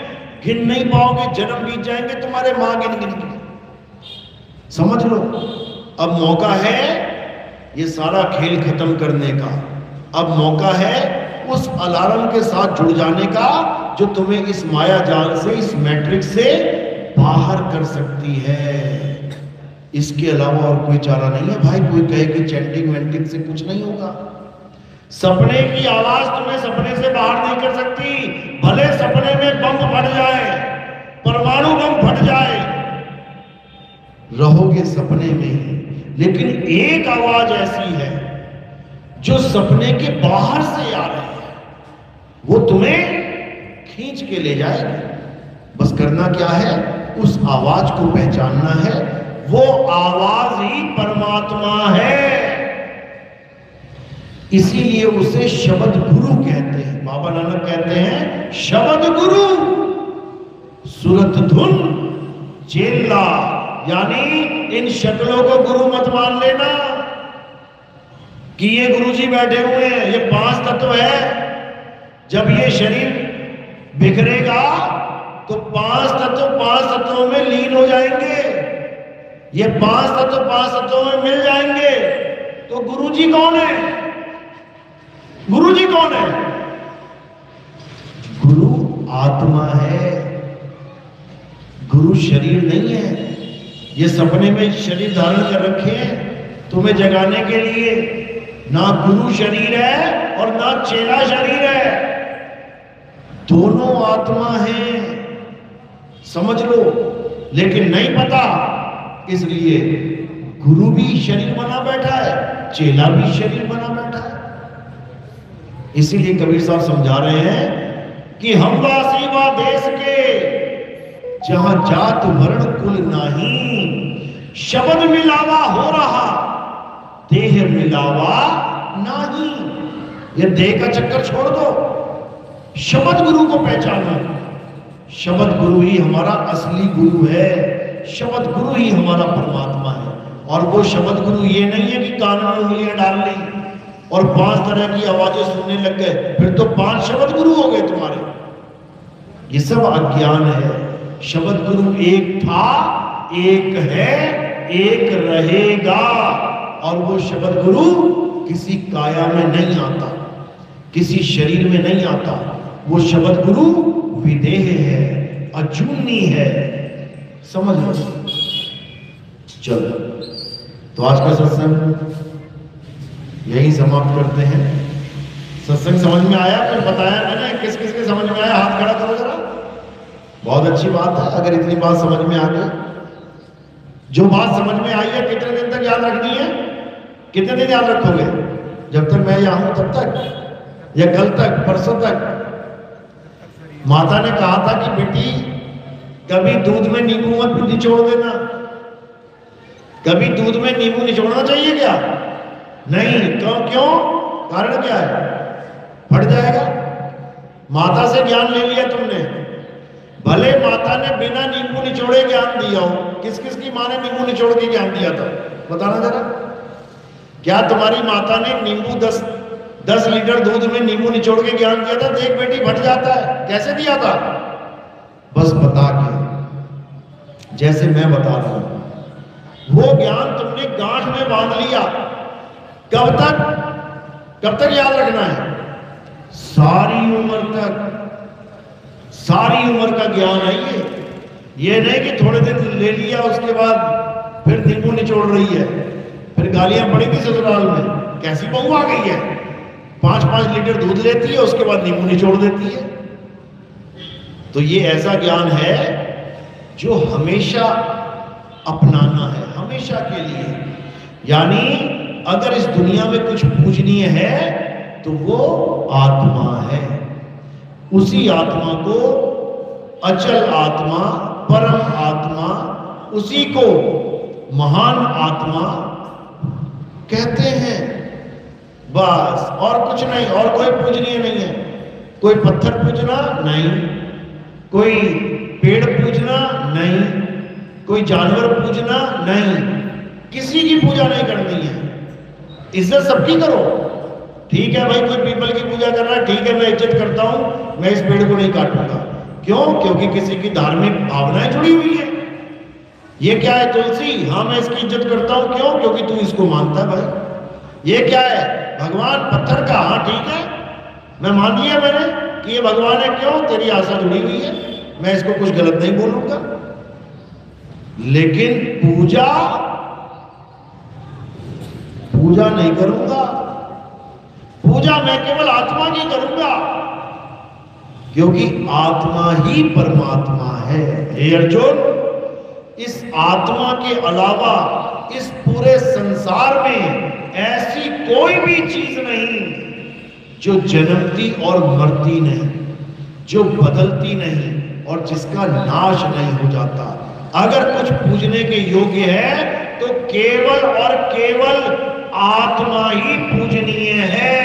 [SPEAKER 1] गिन नहीं पाओगे। जन्म बीत जाएंगे तुम्हारे माँ गिन गिन के। समझ लो, अब मौका है ये सारा खेल खत्म करने का। अब मौका है उस अलार्म के साथ जुड़ जाने का जो तुम्हें इस माया जाल से, इस मैट्रिक्स से बाहर कर सकती है। इसके अलावा और कोई चारा नहीं है भाई। कोई कहे कि चैंटिंग वेंटिंग से कुछ नहीं होगा। सपने की आवाज तुम्हें सपने से बाहर नहीं कर सकती। भले सपने में बम फट जाए, परमाणु बम फट जाए, रहोगे सपने में ही। लेकिन एक आवाज ऐसी है जो सपने के बाहर से आ रही है, वो तुम्हें खींच के ले जाएगी। बस करना क्या है, उस आवाज को पहचानना है। वो आवाज ही परमात्मा है। इसीलिए उसे शब्द गुरु कहते हैं। बाबा नानक कहते हैं शब्द गुरु सुरत धुन चेला। यानी इन शक्लों को गुरु मत मान लेना कि ये गुरुजी बैठे हुए हैं। ये 5 तत्व है। जब ये शरीर बिखरेगा तो 5 तत्वों में लीन हो जाएंगे। ये 5 तत्वों में मिल जाएंगे। तो गुरुजी कौन है? गुरुजी कौन है? गुरु आत्मा है, गुरु शरीर नहीं है। ये सपने में शरीर धारण कर रखे हैं तुम्हें जगाने के लिए। ना गुरु शरीर है और ना चेला शरीर है, दोनों आत्मा है। समझ लो। लेकिन नहीं पता, इसलिए गुरु भी शरीर बना बैठा है, चेला भी शरीर बना बैठा है। इसीलिए कबीर साहब समझा रहे हैं कि हम वासी वा देश के जहां जात वर्ण कुल नहीं, शब्द मिलावा हो रहा देह मिलावा नहीं। ये देह का चक्कर छोड़ दो, शब्द गुरु को पहचानो। शब्द गुरु ही हमारा असली गुरु है। शब्द गुरु ही हमारा परमात्मा है। और वो शब्द गुरु ये नहीं है कि कान में उंगलियां डाल ली और 5 तरह की आवाजें सुनने लग गए, फिर तो 5 शब्द गुरु हो गए तुम्हारे। ये सब अज्ञान है। शब्द गुरु एक था, एक है, एक रहेगा। और वो शब्द गुरु किसी काया में नहीं आता, किसी शरीर में नहीं आता। वो शब्द गुरु विदेह है, अजूनी है। समझ लो। चलो, तो आज का सत्संग यही समाप्त करते हैं। सत्संग समझ में आया? फिर बताया मैंने किस किस के समझ में आया? हाथ खड़ा करो जरा। बहुत अच्छी बात है अगर इतनी बात समझ में आ गई। जो बात समझ में आई है कितने दिन तक याद रखनी है? कितने दिन याद रखोगे? जब तक मैं यहाँ हूं तब तक, या कल तक, परसों तक? माता ने कहा था कि बेटी कभी दूध में नींबू मत निचोड़ देना। कभी दूध में नींबू निचोड़ना चाहिए क्या? नहीं। क्यों? कारण क्या है? फट जाएगा। माता से ज्ञान ले लिया तुमने, भले माता ने बिना नींबू निचोड़े ज्ञान दिया हो। किस किस की माँ ने नींबू निचोड़ के ज्ञान दिया था? बताना जरा। क्या तुम्हारी माता ने नींबू 10 लीटर दूध में नींबू निचोड़ के ज्ञान दिया था? देख बेटी फट जाता है। कैसे दिया था? बस बता के, जैसे मैं बता रहा हूं। वो ज्ञान तुमने गांठ में बांध लिया। कब तक याद रखना है? सारी उम्र तक। सारी उम्र का ज्ञान है ये नहीं कि थोड़े दिन ले लिया उसके बाद फिर नींबू निचोड़ रही है, फिर फिर गालियां पड़ेगी ससुराल में, कैसी बहू आ गई है, 5-5 लीटर दूध लेती है, उसके बाद नींबू निचोड़ देती है। तो ये ऐसा ज्ञान है जो हमेशा अपनाना है, हमेशा के लिए। यानी अगर इस दुनिया में कुछ पूजनीय है तो वो आत्मा है। उसी आत्मा को अचल आत्मा, परम आत्मा, उसी को महान आत्मा कहते हैं। बस, और कुछ नहीं, और कोई पूजनीय नहीं है। कोई पत्थर पूजना नहीं, कोई पेड़ पूजना नहीं, कोई जानवर पूजना नहीं, किसी की पूजा नहीं करनी है। इज्जत सबकी करो, ठीक है भाई, कोई पीपल की पूजा कर रहा है, ठीक है, मैं इज्जत करता हूं, मैं इस पेड़ को नहीं काटूंगा। क्यों? क्योंकि किसी की धार्मिक भावनाएं जुड़ी हुई है। ये क्या है तुलसी? हाँ, मैं इसकी इज्जत करता हूं। क्यों? क्योंकि तू इसको मानता है भाई। ये क्या है? भगवान पत्थर का, हाँ ठीक है, मैं मान लिया मैंने कि ये भगवान है। क्यों? तेरी आशा जुड़ी हुई है, मैं इसको कुछ गलत नहीं बोलूंगा। लेकिन पूजा नहीं करूंगा। पूजा मैं केवल आत्मा की करूंगा, क्योंकि आत्मा ही परमात्मा है। हे अर्जुन, इस आत्मा के अलावा इस पूरे संसार में ऐसी कोई भी चीज नहीं जो जन्मती और मरती नहीं, जो बदलती नहीं और जिसका नाश नहीं हो जाता। अगर कुछ पूजने के योग्य है तो केवल और केवल आत्मा ही पूजनीय है।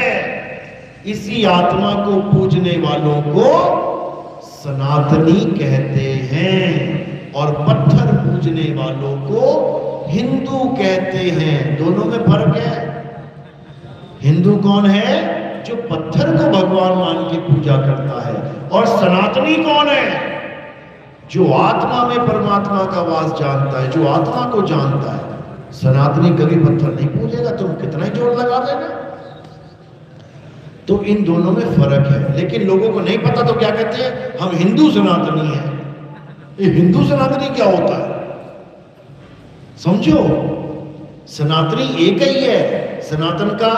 [SPEAKER 1] इसी आत्मा को पूजने वालों को सनातनी कहते हैं और पत्थर पूजने वालों को हिंदू कहते हैं। दोनों में फर्क है। हिंदू कौन है? जो पत्थर को भगवान मान के पूजा करता है। और सनातनी कौन है? जो आत्मा में परमात्मा का वास जानता है, जो आत्मा को जानता है। सनातनी कभी पत्थर नहीं पूजेगा, तुम कितना ही जोर लगा देना। तो इन दोनों में फर्क है। लेकिन लोगों को नहीं पता तो क्या कहते हैं? हम हिंदू सनातनी हैं। ये हिंदू सनातनी क्या होता है समझो? सनातनी एक ही है। सनातन का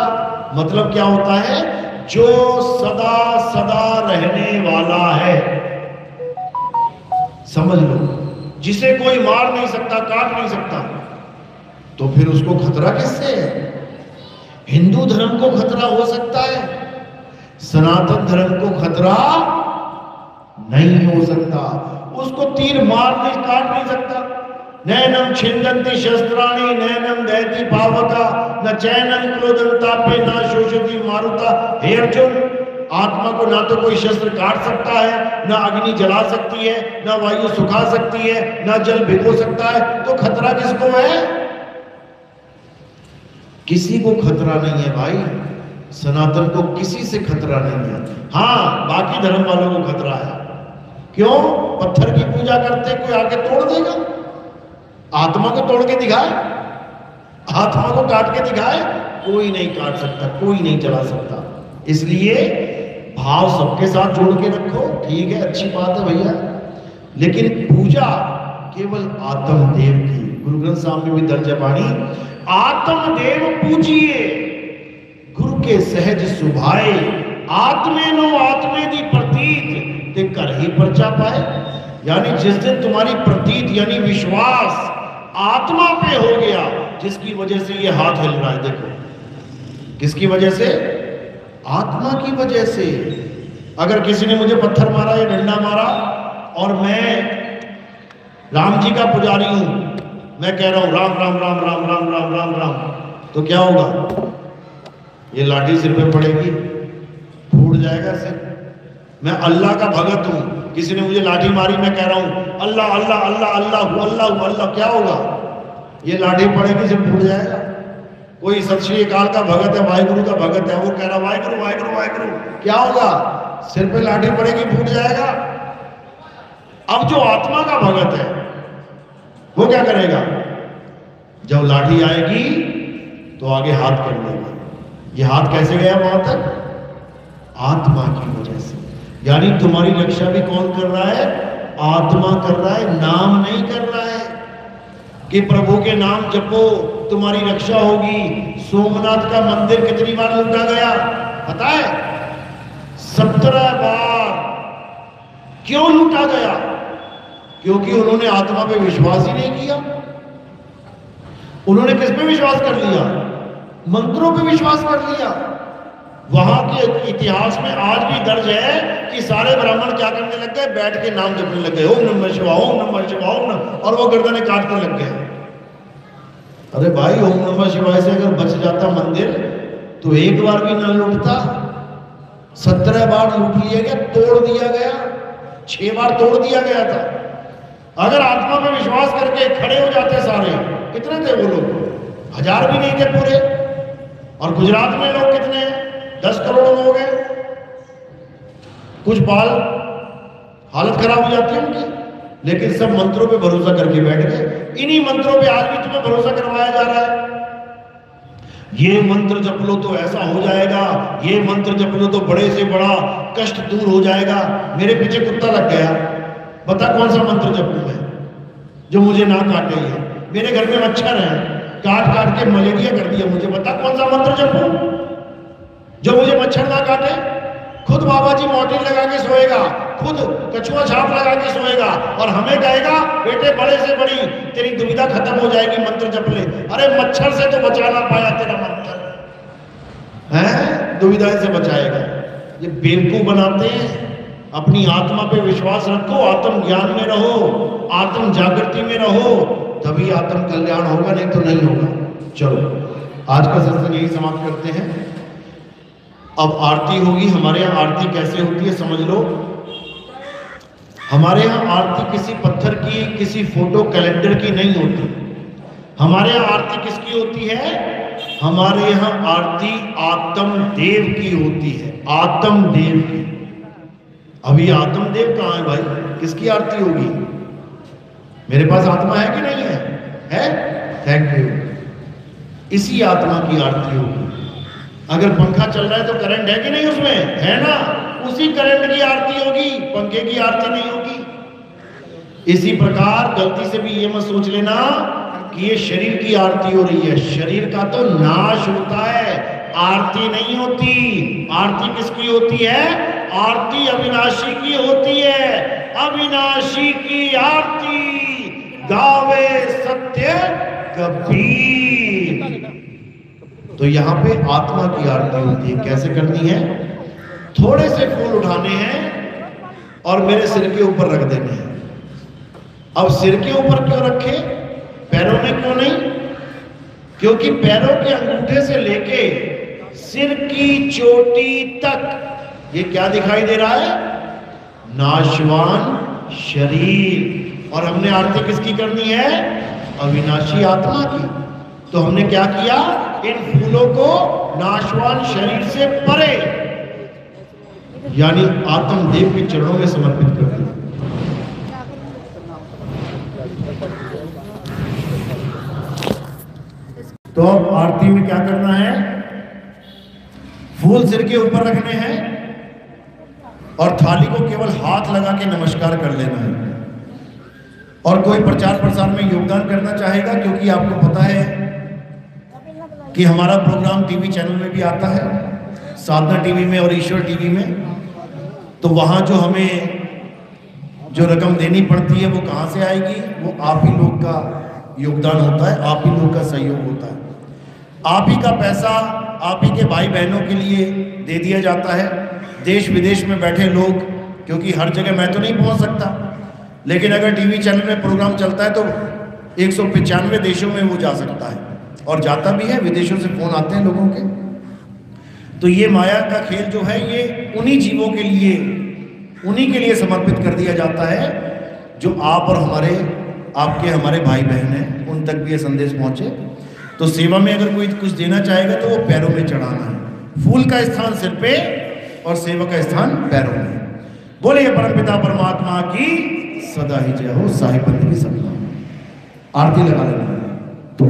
[SPEAKER 1] मतलब क्या होता है? जो सदा सदा रहने वाला है, समझ लो। जिसे कोई मार नहीं सकता, काट नहीं सकता, तो फिर उसको खतरा किससे है? हिंदू धर्म को खतरा हो सकता है, सनातन धर्म को खतरा नहीं हो सकता। उसको तीर मार नहीं, काट नहीं सकता। नैनम छिंदन्ति शस्त्राणि नैनम दहति पावका न चैनम क्रोधम तापे न शोषति मारुता। हे अर्जुन, आत्मा को ना तो कोई शस्त्र काट सकता है, ना अग्नि जला सकती है, ना वायु सुखा सकती है, ना जल भिगो सकता है। तो खतरा किसको है? किसी को खतरा नहीं है भाई। सनातन को किसी से खतरा नहीं है। हाँ, बाकी धर्म वालों को खतरा है। क्यों? पत्थर की पूजा करते कोई आके तोड़ देगा। आत्मा को तोड़ के दिखाए, आत्मा को काट के दिखाए, कोई नहीं काट सकता, कोई नहीं चला सकता। इसलिए भाव सबके साथ जोड़ के रखो, ठीक है, अच्छी बात है भैया। लेकिन पूजा केवल आत्मदेव की। गुरु ग्रंथ साहब में भी दर्ज है वाणी, आत्मदेव पूजिए गुरु के सहज सुभाए, आत्मेनो आत्मे दी प्रतीत ते कर ही परचा पाए। यानी जिस दिन तुम्हारी प्रतीत यानी विश्वास आत्मा पे हो गया, जिसकी वजह से ये हाथ हिल रहा है, देखो किसकी वजह से? आत्मा की वजह से। अगर किसी ने मुझे पत्थर मारा या डंडा मारा और मैं राम जी का पुजारी हूं, मैं कह रहा हूं राम राम राम राम राम राम राम राम, तो क्या होगा? ये लाठी सिर पे पड़ेगी, फूट जाएगा सिर। मैं अल्लाह का भगत हूं, किसी ने मुझे लाठी मारी, मैं कह रहा हूं अल्लाह अल्लाह अल्लाह अल्लाह अल्लाह अल्लाह, क्या होगा? ये लाठी पड़ेगी, सिर फूट जाएगा। कोई सत श्री अकाल का भगत है, वाहिगुरु का भगत है, वो कह रहा वाहिगुरु वाहिगुरु वाहिगुरु, क्या होगा? सिर पे लाठी पड़ेगी, फूट जाएगा। अब जो आत्मा का भगत है वो क्या करेगा? जब लाठी आएगी तो आगे हाथ कर लेगा। ये हाथ कैसे गया वहां तक? आत्मा की वजह से। यानी तुम्हारी रक्षा भी कौन कर रहा है? आत्मा कर रहा है, नाम नहीं कर रहा है। कि प्रभु के नाम जपो तुम्हारी रक्षा होगी। सोमनाथ का मंदिर कितनी बार लूटा गया पता है? 17 बार। क्यों लूटा गया? क्योंकि उन्होंने आत्मा पे विश्वास ही नहीं किया। उन्होंने किस पे विश्वास कर लिया? मंत्रों पे विश्वास कर लिया। वहां के इतिहास में आज भी दर्ज है कि सारे ब्राह्मण क्या करने लग गए? बैठ के नाम जपने लग गए, ओम नमः शिवाय, ओम नमः शिवाय, ओम नमः, और वो गर्दनें काटने लग गए। अरे भाई, ओम नमः शिवाय से अगर बच जाता मंदिर तो एक बार भी न लूटता। 17 बार लूट लिया गया, तोड़ दिया गया। 6 बार तोड़ दिया गया था। अगर आत्मा पे विश्वास करके खड़े हो जाते सारे, कितने थे वो लोग? 1000 भी नहीं थे पूरे। और गुजरात में लोग कितने? 10 करोड़ लोग हैं। कुछ बाल हालत खराब हो जाती है उनकी, लेकिन सब मंत्रों पे भरोसा करके बैठ गए। इन्हीं मंत्रों पे आज भी तुम्हें भरोसा करवाया जा रहा है। ये मंत्र जप लो तो ऐसा हो जाएगा, ये मंत्र जप लो तो बड़े से बड़ा कष्ट दूर हो जाएगा। मेरे पीछे कुत्ता लग गया, बता कौन सा मंत्र जपूं मैं जो मुझे ना काटे? मेरे घर में मच्छर है, काट काट के मलेरिया कर दिया मुझे, बता कौन सा मंत्र जपूं जो मुझे मच्छर ना काटे? खुद बाबा जी मोर्टिन लगा के सोएगा, खुद कछुआ छाप लगा के सोएगा, और हमें कहेगा बेटे बड़े से बड़ी तेरी दुविधा खत्म हो जाएगी, मंत्र जप ले। अरे मच्छर से तो बचा ना पाया तेरा मंत्र, है दुविधा से बचाएगा। ये बेवकूफ बनाते हैं। अपनी आत्मा पे विश्वास रखो, आत्म ज्ञान में रहो, आत्म जागृति में रहो, तभी आत्म कल्याण होगा, नहीं तो नहीं होगा। चलो आज का सत्संग यही समाप्त करते हैं। अब आरती होगी। हमारे यहाँ आरती कैसे होती है समझ लो। हमारे यहाँ आरती किसी पत्थर की, किसी फोटो कैलेंडर की नहीं होती। हमारे यहाँ आरती किसकी होती है? हमारे यहाँ आरती आत्म देव की होती है, आत्म देव की। अभी आत्म देव कहाँ है भाई? किसकी आरती होगी? मेरे पास आत्मा है कि नहीं है? है? Thank you. इसी आत्मा की आरती होगी। अगर पंखा चल रहा है तो करंट है कि नहीं उसमें? है ना? उसी करंट की आरती होगी, पंखे की आरती नहीं होगी। इसी प्रकार गलती से भी ये मत सोच लेना कि ये शरीर की आरती हो रही है। शरीर का तो नाश होता है, आरती नहीं होती। आरती किसकी होती है? आरती अविनाशी की होती है। अविनाशी की आरती गावे सत्य कबीर। तो यहाँ पे आत्मा की आरती होती है। कैसे करनी है? थोड़े से फूल उठाने हैं और मेरे सिर के ऊपर रख देने हैं। अब सिर के ऊपर क्यों रखे, पैरों में क्यों नहीं? क्योंकि पैरों के अंगूठे से लेके सिर की चोटी तक ये क्या दिखाई दे रहा है? नाशवान शरीर। और हमने आरती किसकी करनी है? अविनाशी आत्मा की। तो हमने क्या किया? इन फूलों को नाशवान शरीर से परे, यानी आत्म देव के चरणों में समर्पित कर दिया। तो अब आरती में क्या करना है? फूल सिर के ऊपर रखने हैं और थाली को केवल हाथ लगा के नमस्कार कर लेना है। और कोई प्रचार प्रसार में योगदान करना चाहेगा, क्योंकि आपको पता है कि हमारा प्रोग्राम टीवी चैनल में भी आता है, साधना टीवी में और ईश्वर टीवी में। तो वहाँ जो हमें जो रकम देनी पड़ती है वो कहाँ से आएगी? वो आप ही लोग का योगदान होता है, आप ही लोग का सहयोग होता है। आप ही का पैसा आप ही के भाई बहनों के लिए दे दिया जाता है। देश विदेश में बैठे लोग, क्योंकि हर जगह मैं तो नहीं पहुँच सकता, लेकिन अगर टीवी चैनल में प्रोग्राम चलता है तो 195 देशों में वो जा सकता है, और जाता भी है। विदेशों से फोन आते हैं लोगों के। तो ये माया का खेल जो है ये उन्हीं जीवों के लिए, उन्हीं के लिए समर्पित कर दिया जाता है जो आप और आपके हमारे भाई बहन हैं, उन तक भी ये संदेश पहुंचे। तो सेवा में अगर कोई कुछ देना चाहेगा तो वो पैरों में चढ़ाना है। फूल का स्थान सिर पे और सेवा का स्थान पैरों में। बोलिए परमपिता परमात्मा की सदा ही जय हो। साहिब बंदी की सपना आरती लगा लेना। तो